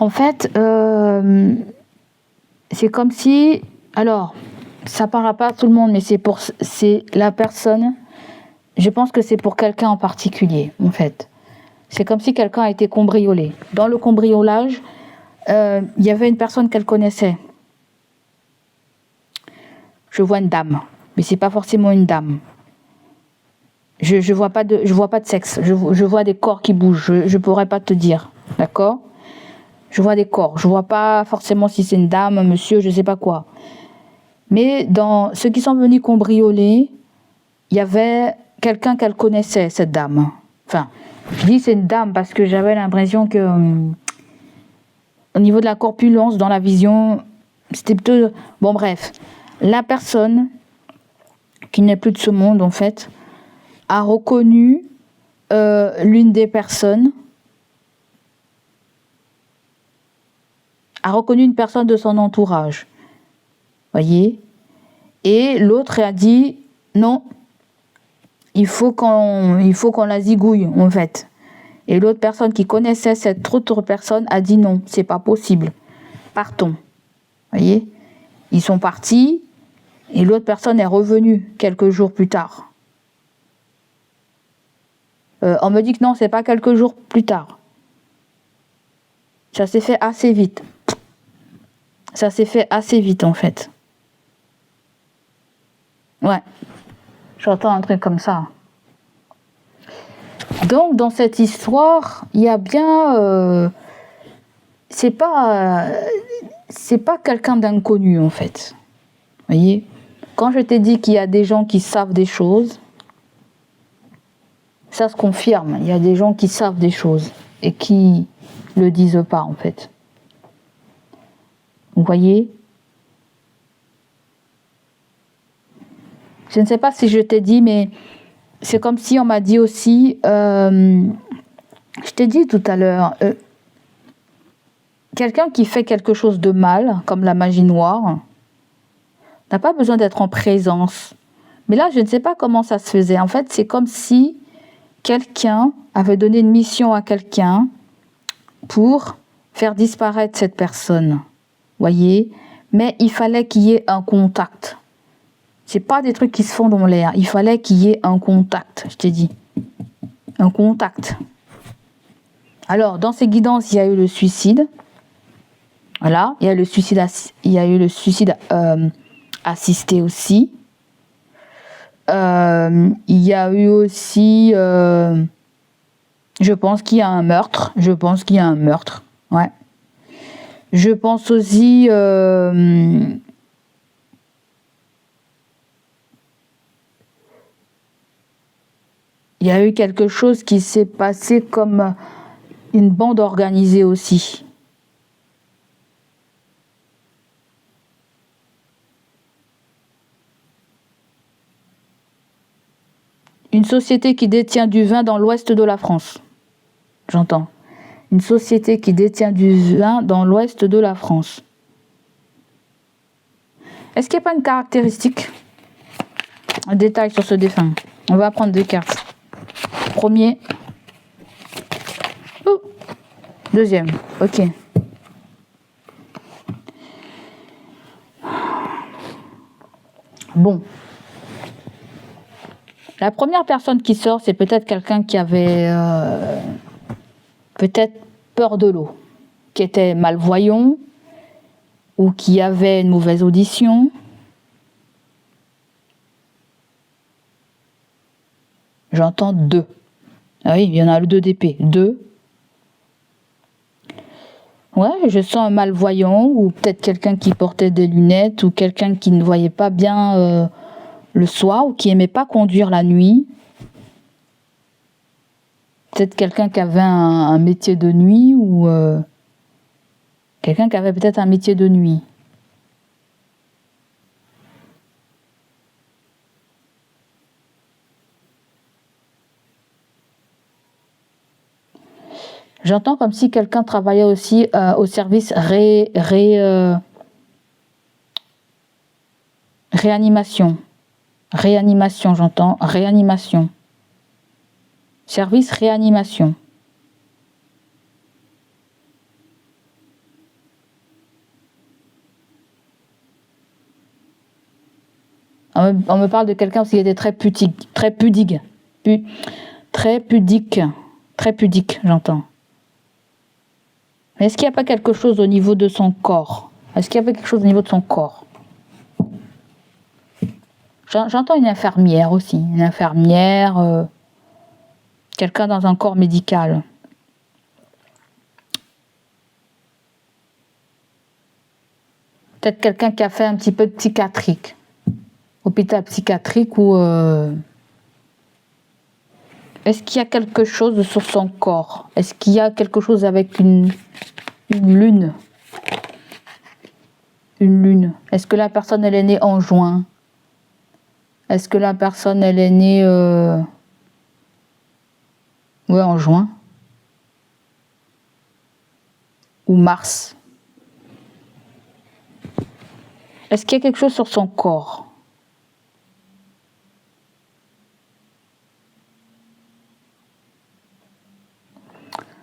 En fait, c'est comme si... Alors, ça parlera pas à tout le monde, mais c'est la personne... Je pense que c'est pour quelqu'un en particulier, en fait. C'est comme si quelqu'un a été cambriolé. Dans le cambriolage, il y avait une personne qu'elle connaissait. Je vois une dame, mais c'est pas forcément une dame. Je vois pas de sexe. Je vois des corps qui bougent. Je pourrais pas te dire, d'accord? Je vois des corps. Je vois pas forcément si c'est une dame, un monsieur, je sais pas quoi. Mais dans ceux qui sont venus cambrioler, il y avait quelqu'un qu'elle connaissait, cette dame. Enfin, je dis c'est une dame parce que j'avais l'impression que au niveau de la corpulence, dans la vision, c'était plutôt... Bon bref, la personne qui n'est plus de ce monde en fait a reconnu l'une des personnes, a reconnu une personne de son entourage, voyez, et l'autre a dit non, il faut qu'on la zigouille en fait. Et l'autre personne qui connaissait cette autre personne a dit non, c'est pas possible, partons, voyez. Ils sont partis et l'autre personne est revenue quelques jours plus tard. On me dit que non, c'est pas quelques jours plus tard. Ça s'est fait assez vite. Ça s'est fait assez vite en fait. Ouais. J'entends un truc comme ça. Donc dans cette histoire, il y a bien... c'est pas quelqu'un d'inconnu en fait. Vous voyez ? Quand je t'ai dit qu'il y a des gens qui savent des choses, ça se confirme. Il y a des gens qui savent des choses et qui le disent pas en fait. Vous voyez ? Je ne sais pas si je t'ai dit, mais c'est comme si on m'a dit aussi, je t'ai dit tout à l'heure, quelqu'un qui fait quelque chose de mal, comme la magie noire, T'as pas besoin d'être en présence. Mais là, je ne sais pas comment ça se faisait. En fait, c'est comme si quelqu'un avait donné une mission à quelqu'un pour faire disparaître cette personne. Voyez? Mais il fallait qu'il y ait un contact. C'est pas des trucs qui se font dans l'air. Il fallait qu'il y ait un contact, je t'ai dit. Un contact. Alors, dans ces guidances, il y a eu le suicide. Voilà, il y a eu le suicide assisté aussi. Il y a eu aussi, je pense qu'il y a un meurtre. Ouais. Je pense aussi, il y a eu quelque chose qui s'est passé comme une bande organisée aussi. Une société qui détient du vin dans l'ouest de la France. J'entends. Une société qui détient du vin dans l'ouest de la France. Est-ce qu'il n'y a pas une caractéristique? Un détail sur ce défunt. On va prendre 2 cartes. Premier. Oh. Deuxième. Ok. Bon. La première personne qui sort, c'est peut-être quelqu'un qui avait peut-être peur de l'eau, qui était malvoyant ou qui avait une mauvaise audition. J'entends 2. Ah oui, il y en a le 2 d'épée. 2. Ouais, je sens un malvoyant ou peut-être quelqu'un qui portait des lunettes ou quelqu'un qui ne voyait pas bien le soir ou qui aimait pas conduire la nuit. Peut-être quelqu'un qui avait un métier de nuit ou quelqu'un qui avait peut-être un métier de nuit. J'entends comme si quelqu'un travaillait aussi au service réanimation. Réanimation, j'entends. Réanimation. Service réanimation. On me parle de quelqu'un aussi qui était très pudique. Très pudique, j'entends. Mais est-ce qu'il n'y a pas quelque chose au niveau de son corps? J'entends une infirmière aussi. Une infirmière, quelqu'un dans un corps médical. Peut-être quelqu'un qui a fait un petit peu de psychiatrique. Hôpital psychiatrique ou... Est-ce qu'il y a quelque chose sur son corps? Est-ce qu'il y a quelque chose avec une lune? Une lune. Est-ce que la personne, elle est née en juin? Est-ce que la personne, elle est née... Ouais, en juin. Ou mars. Est-ce qu'il y a quelque chose sur son corps?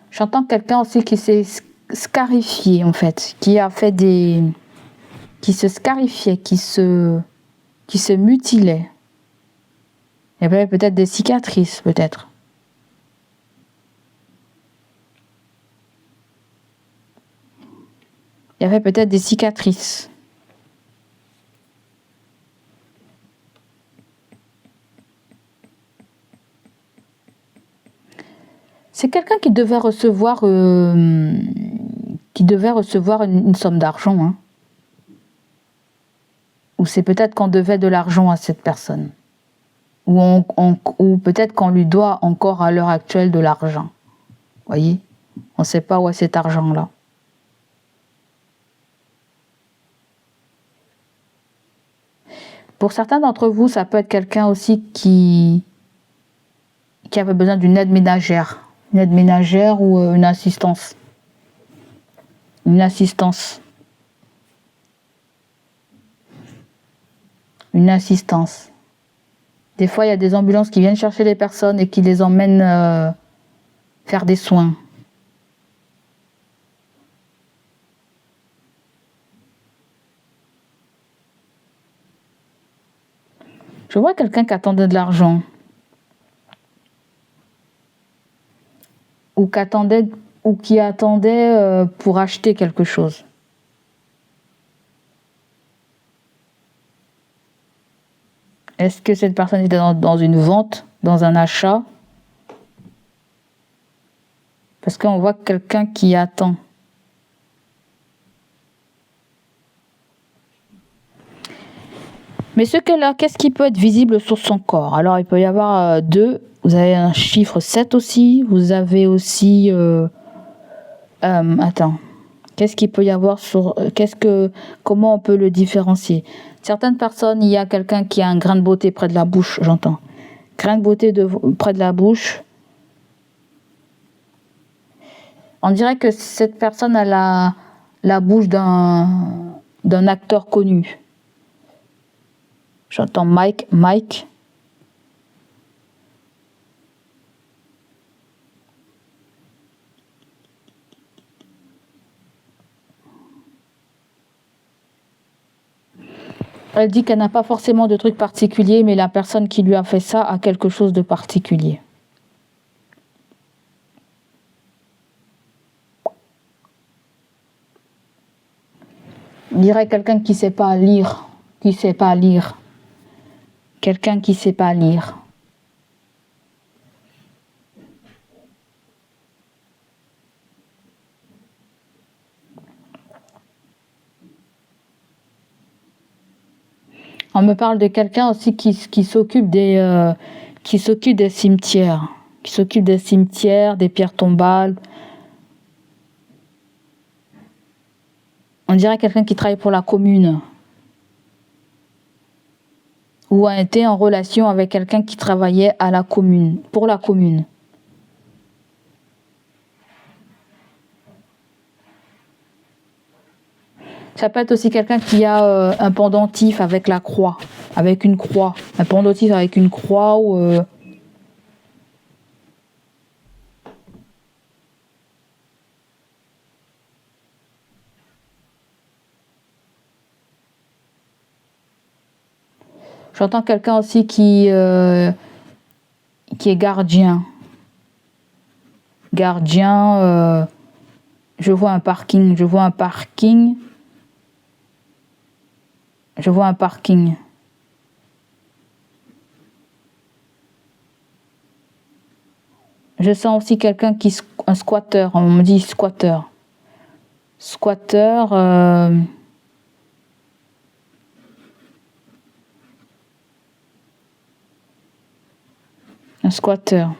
J'entends quelqu'un aussi qui s'est scarifié, en fait. Qui a fait des... Qui se scarifiait, qui se mutilait. Il y avait peut-être des cicatrices, peut-être. Il y avait peut-être des cicatrices. C'est quelqu'un qui devait recevoir une somme d'argent. Hein. Ou c'est peut-être qu'on devait de l'argent à cette personne. Ou peut-être qu'on lui doit encore à l'heure actuelle de l'argent. Voyez? On ne sait pas où est cet argent-là. Pour certains d'entre vous, ça peut être quelqu'un aussi qui avait besoin d'une aide ménagère. Une aide ménagère ou une assistance. Une assistance. une assistance. Des fois, il y a des ambulances qui viennent chercher les personnes et qui les emmènent faire des soins. Je vois quelqu'un qui attendait de l'argent. Ou qui attendait pour acheter quelque chose. Est-ce que cette personne était dans une vente, dans un achat? Parce qu'on voit quelqu'un qui attend. Mais ce qu'elle a, qu'est-ce qui peut être visible sur son corps? Alors, il peut y avoir 2. Vous avez un chiffre 7 aussi. Vous avez aussi... attends. Qu'est-ce qu'il peut y avoir sur... comment on peut le différencier? Certaines personnes, il y a quelqu'un qui a un grain de beauté près de la bouche, j'entends. Grain de beauté près de la bouche. On dirait que cette personne a la bouche d'un acteur connu. J'entends Mike. Elle dit qu'elle n'a pas forcément de truc particulier, mais la personne qui lui a fait ça a quelque chose de particulier. On dirait quelqu'un qui ne sait pas lire. Quelqu'un qui ne sait pas lire. On me parle de quelqu'un aussi qui s'occupe des cimetières, des pierres tombales. On dirait quelqu'un qui travaille pour la commune ou a été en relation avec quelqu'un qui travaillait pour la commune. Ça peut être aussi quelqu'un qui a un pendentif avec la croix, avec une croix. Un pendentif avec une croix ou... J'entends quelqu'un aussi qui est gardien. Je vois un parking. Je sens aussi quelqu'un un squatteur. On me dit squatteur. Un squatteur.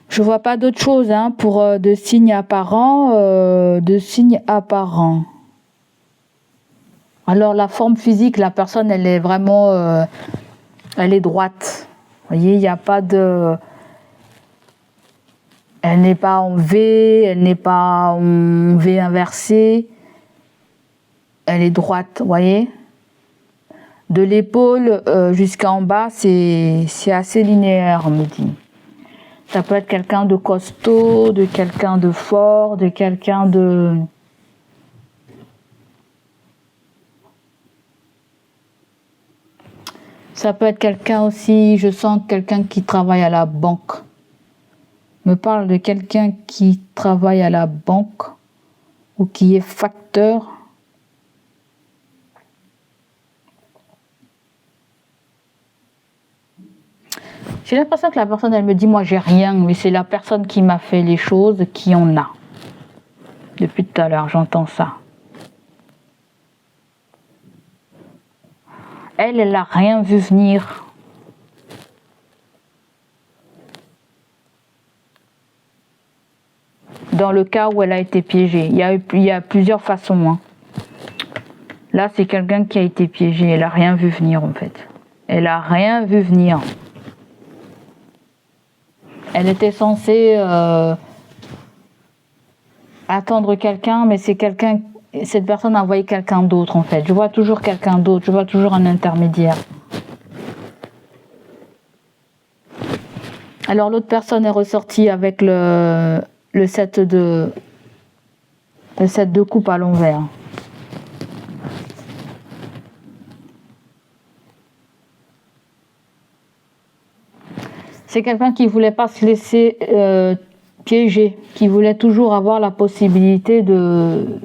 Je vois pas d'autre chose pour de signes apparents. Alors la forme physique, la personne, elle est vraiment, elle est droite. Vous voyez, il n'y a pas de, elle n'est pas en V, elle n'est pas en V inversé. Elle est droite, vous voyez. De l'épaule jusqu'en bas, c'est assez linéaire, on me dit. Ça peut être quelqu'un de costaud, de quelqu'un de fort, de quelqu'un de... Ça peut être quelqu'un aussi, je sens quelqu'un qui travaille à la banque. Me parle de quelqu'un qui travaille à la banque ou qui est facteur. J'ai l'impression que la personne, elle me dit, moi j'ai rien, mais c'est la personne qui m'a fait les choses qui en a. Depuis tout à l'heure, j'entends ça. Elle n'a rien vu venir. Dans le cas où elle a été piégée. Il y a plusieurs façons. Là, c'est quelqu'un qui a été piégé. Elle n'a rien vu venir, en fait. Elle n'a rien vu venir. Elle était censée attendre quelqu'un, mais c'est quelqu'un, cette personne a envoyé quelqu'un d'autre en fait. Je vois toujours quelqu'un d'autre, je vois toujours un intermédiaire. Alors l'autre personne est ressortie avec le 7 de coupe à l'envers. C'est quelqu'un qui voulait pas se laisser piéger, qui voulait toujours avoir la possibilité de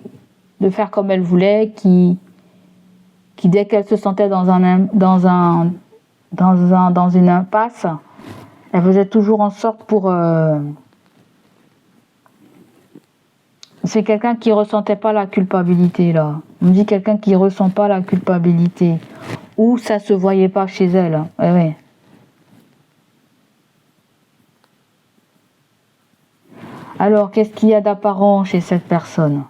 faire comme elle voulait, qui dès qu'elle se sentait dans une impasse, elle faisait toujours en sorte pour... C'est quelqu'un qui ressentait pas la culpabilité là. On dit quelqu'un qui ressent pas la culpabilité. Ou ça se voyait pas chez elle. Ouais, ouais. Alors, qu'est-ce qu'il y a d'apparent chez cette personne?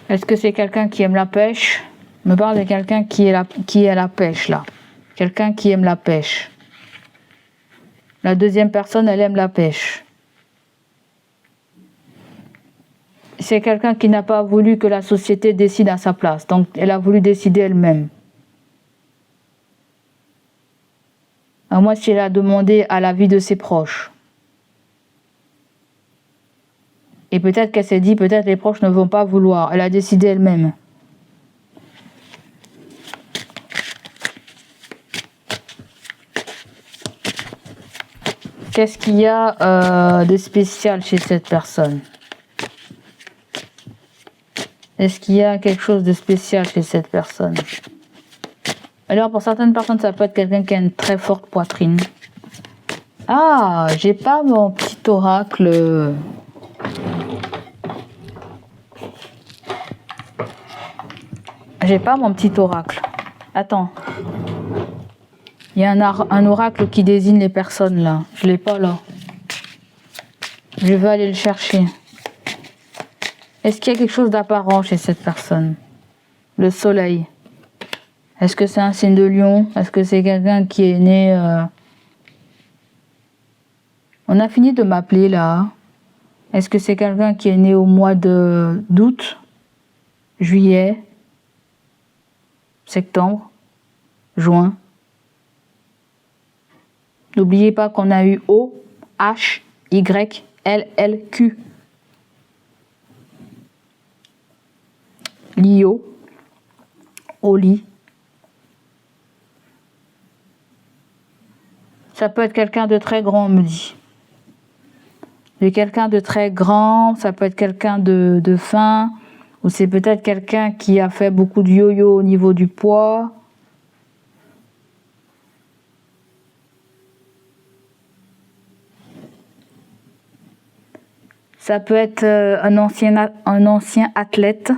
Est-ce que c'est quelqu'un qui aime la pêche? Je me parle de quelqu'un qui est la pêche là. Quelqu'un qui aime la pêche. La deuxième personne, elle aime la pêche. C'est quelqu'un qui n'a pas voulu que la société décide à sa place. Donc, elle a voulu décider elle-même. À moins si elle a demandé à l'avis de ses proches. Et peut-être qu'elle s'est dit, peut-être les proches ne vont pas vouloir. Elle a décidé elle-même. Qu'est-ce qu'il y a de spécial chez cette personne? Est-ce qu'il y a quelque chose de spécial chez cette personne? Alors pour certaines personnes, ça peut être quelqu'un qui a une très forte poitrine. Ah, j'ai pas mon petit oracle. J'ai pas mon petit oracle. Attends. Il y a un oracle qui désigne les personnes là. Je l'ai pas là. Je vais aller le chercher. Est-ce qu'il y a quelque chose d'apparent chez cette personne? Le soleil. Est-ce que c'est un signe de lion? Est-ce que c'est quelqu'un qui est né... On a fini de m'appeler là. Est-ce que c'est quelqu'un qui est né au mois d'août, juillet, septembre, juin? N'oubliez pas qu'on a eu O, H, Y, L, L, Q. Lio, Oli. Ça peut être quelqu'un de très grand, on me dit. De quelqu'un de très grand, ça peut être quelqu'un de fin, ou c'est peut-être quelqu'un qui a fait beaucoup de yo-yo au niveau du poids. Ça peut être un ancien athlète.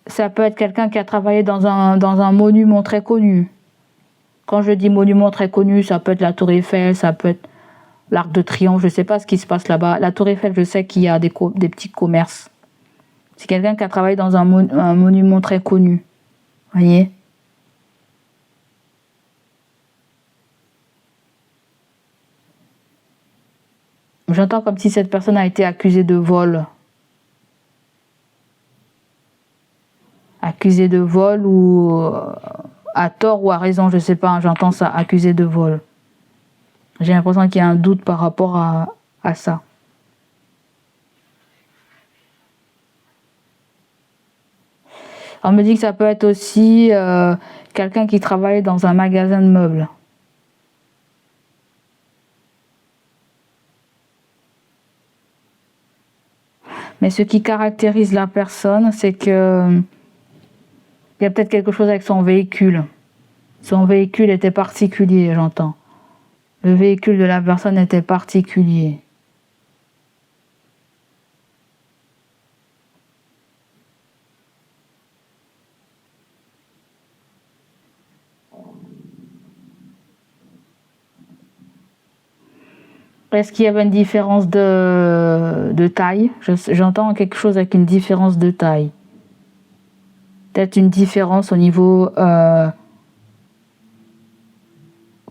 Ça peut être quelqu'un qui a travaillé dans un monument très connu. Quand je dis monument très connu, ça peut être la Tour Eiffel, ça peut être l'Arc de Triomphe, je ne sais pas ce qui se passe là-bas. La Tour Eiffel, je sais qu'il y a des petits commerces. C'est quelqu'un qui a travaillé dans un monument très connu. Voyez? J'entends comme si cette personne a été accusée de vol. Accusée de vol ou à tort ou à raison, je ne sais pas, hein, j'entends ça, accusée de vol. J'ai l'impression qu'il y a un doute par rapport à ça. On me dit que ça peut être aussi quelqu'un qui travaille dans un magasin de meubles. Mais ce qui caractérise la personne, c'est que il y a peut-être quelque chose avec son véhicule. Son véhicule était particulier, j'entends. Le véhicule de la personne était particulier. Après, est-ce qu'il y avait une différence de taille? J'entends quelque chose avec une différence de taille. Peut-être une différence au niveau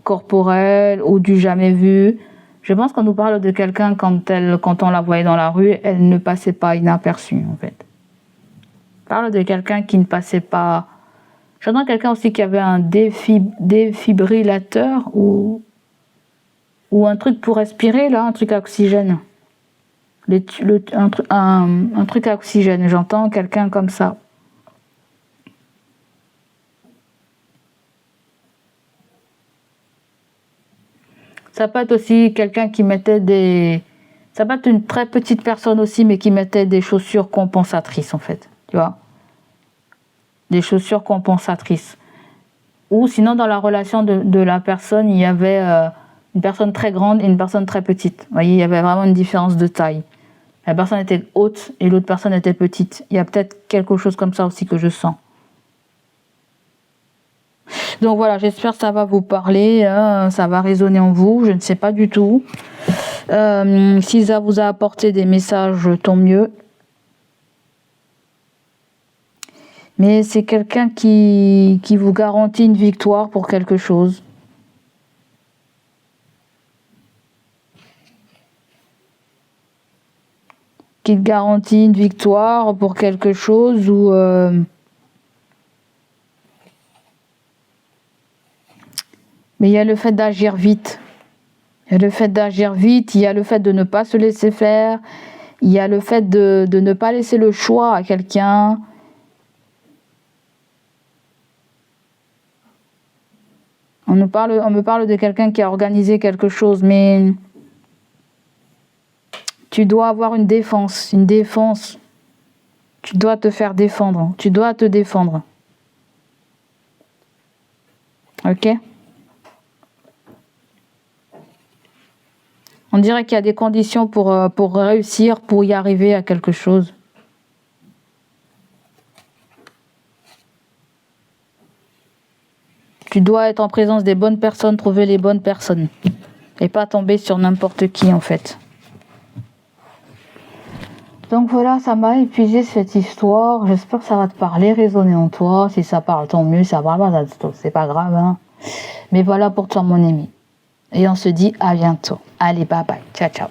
corporel ou du jamais vu. Je pense qu'on nous parle de quelqu'un quand on la voyait dans la rue, elle ne passait pas inaperçue en fait. On parle de quelqu'un qui ne passait pas. J'entends quelqu'un aussi qui avait un défibrillateur ou un truc pour respirer là, un truc à oxygène. Un truc à oxygène. J'entends quelqu'un comme ça. Ça peut être aussi quelqu'un qui mettait des... Ça peut être une très petite personne aussi, mais qui mettait des chaussures compensatrices, en fait. Tu vois? Des chaussures compensatrices. Ou sinon, dans la relation de la personne, il y avait une personne très grande et une personne très petite. Vous voyez, il y avait vraiment une différence de taille. La personne était haute et l'autre personne était petite. Il y a peut-être quelque chose comme ça aussi que je sens. Donc voilà, j'espère que ça va vous parler, ça va résonner en vous, je ne sais pas du tout. Si ça vous a apporté des messages, tant mieux. Mais c'est quelqu'un qui vous garantit une victoire pour quelque chose. Qui te garantit une victoire pour quelque chose ou... Mais il y a le fait d'agir vite. Il y a le fait d'agir vite, il y a le fait de ne pas se laisser faire, il y a le fait de ne pas laisser le choix à quelqu'un. On me parle de quelqu'un qui a organisé quelque chose, mais tu dois avoir une défense. Tu dois te faire défendre, tu dois te défendre. Ok ? On dirait qu'il y a des conditions pour réussir, pour y arriver à quelque chose. Tu dois être en présence des bonnes personnes, trouver les bonnes personnes. Et pas tomber sur n'importe qui en fait. Donc voilà, ça m'a épuisé cette histoire. J'espère que ça va te parler, résonner en toi. Si ça parle, tant mieux. Ça va pas, c'est pas grave. Hein. Mais voilà pour toi mon ami. Et on se dit à bientôt. Allez, bye bye. Ciao, ciao.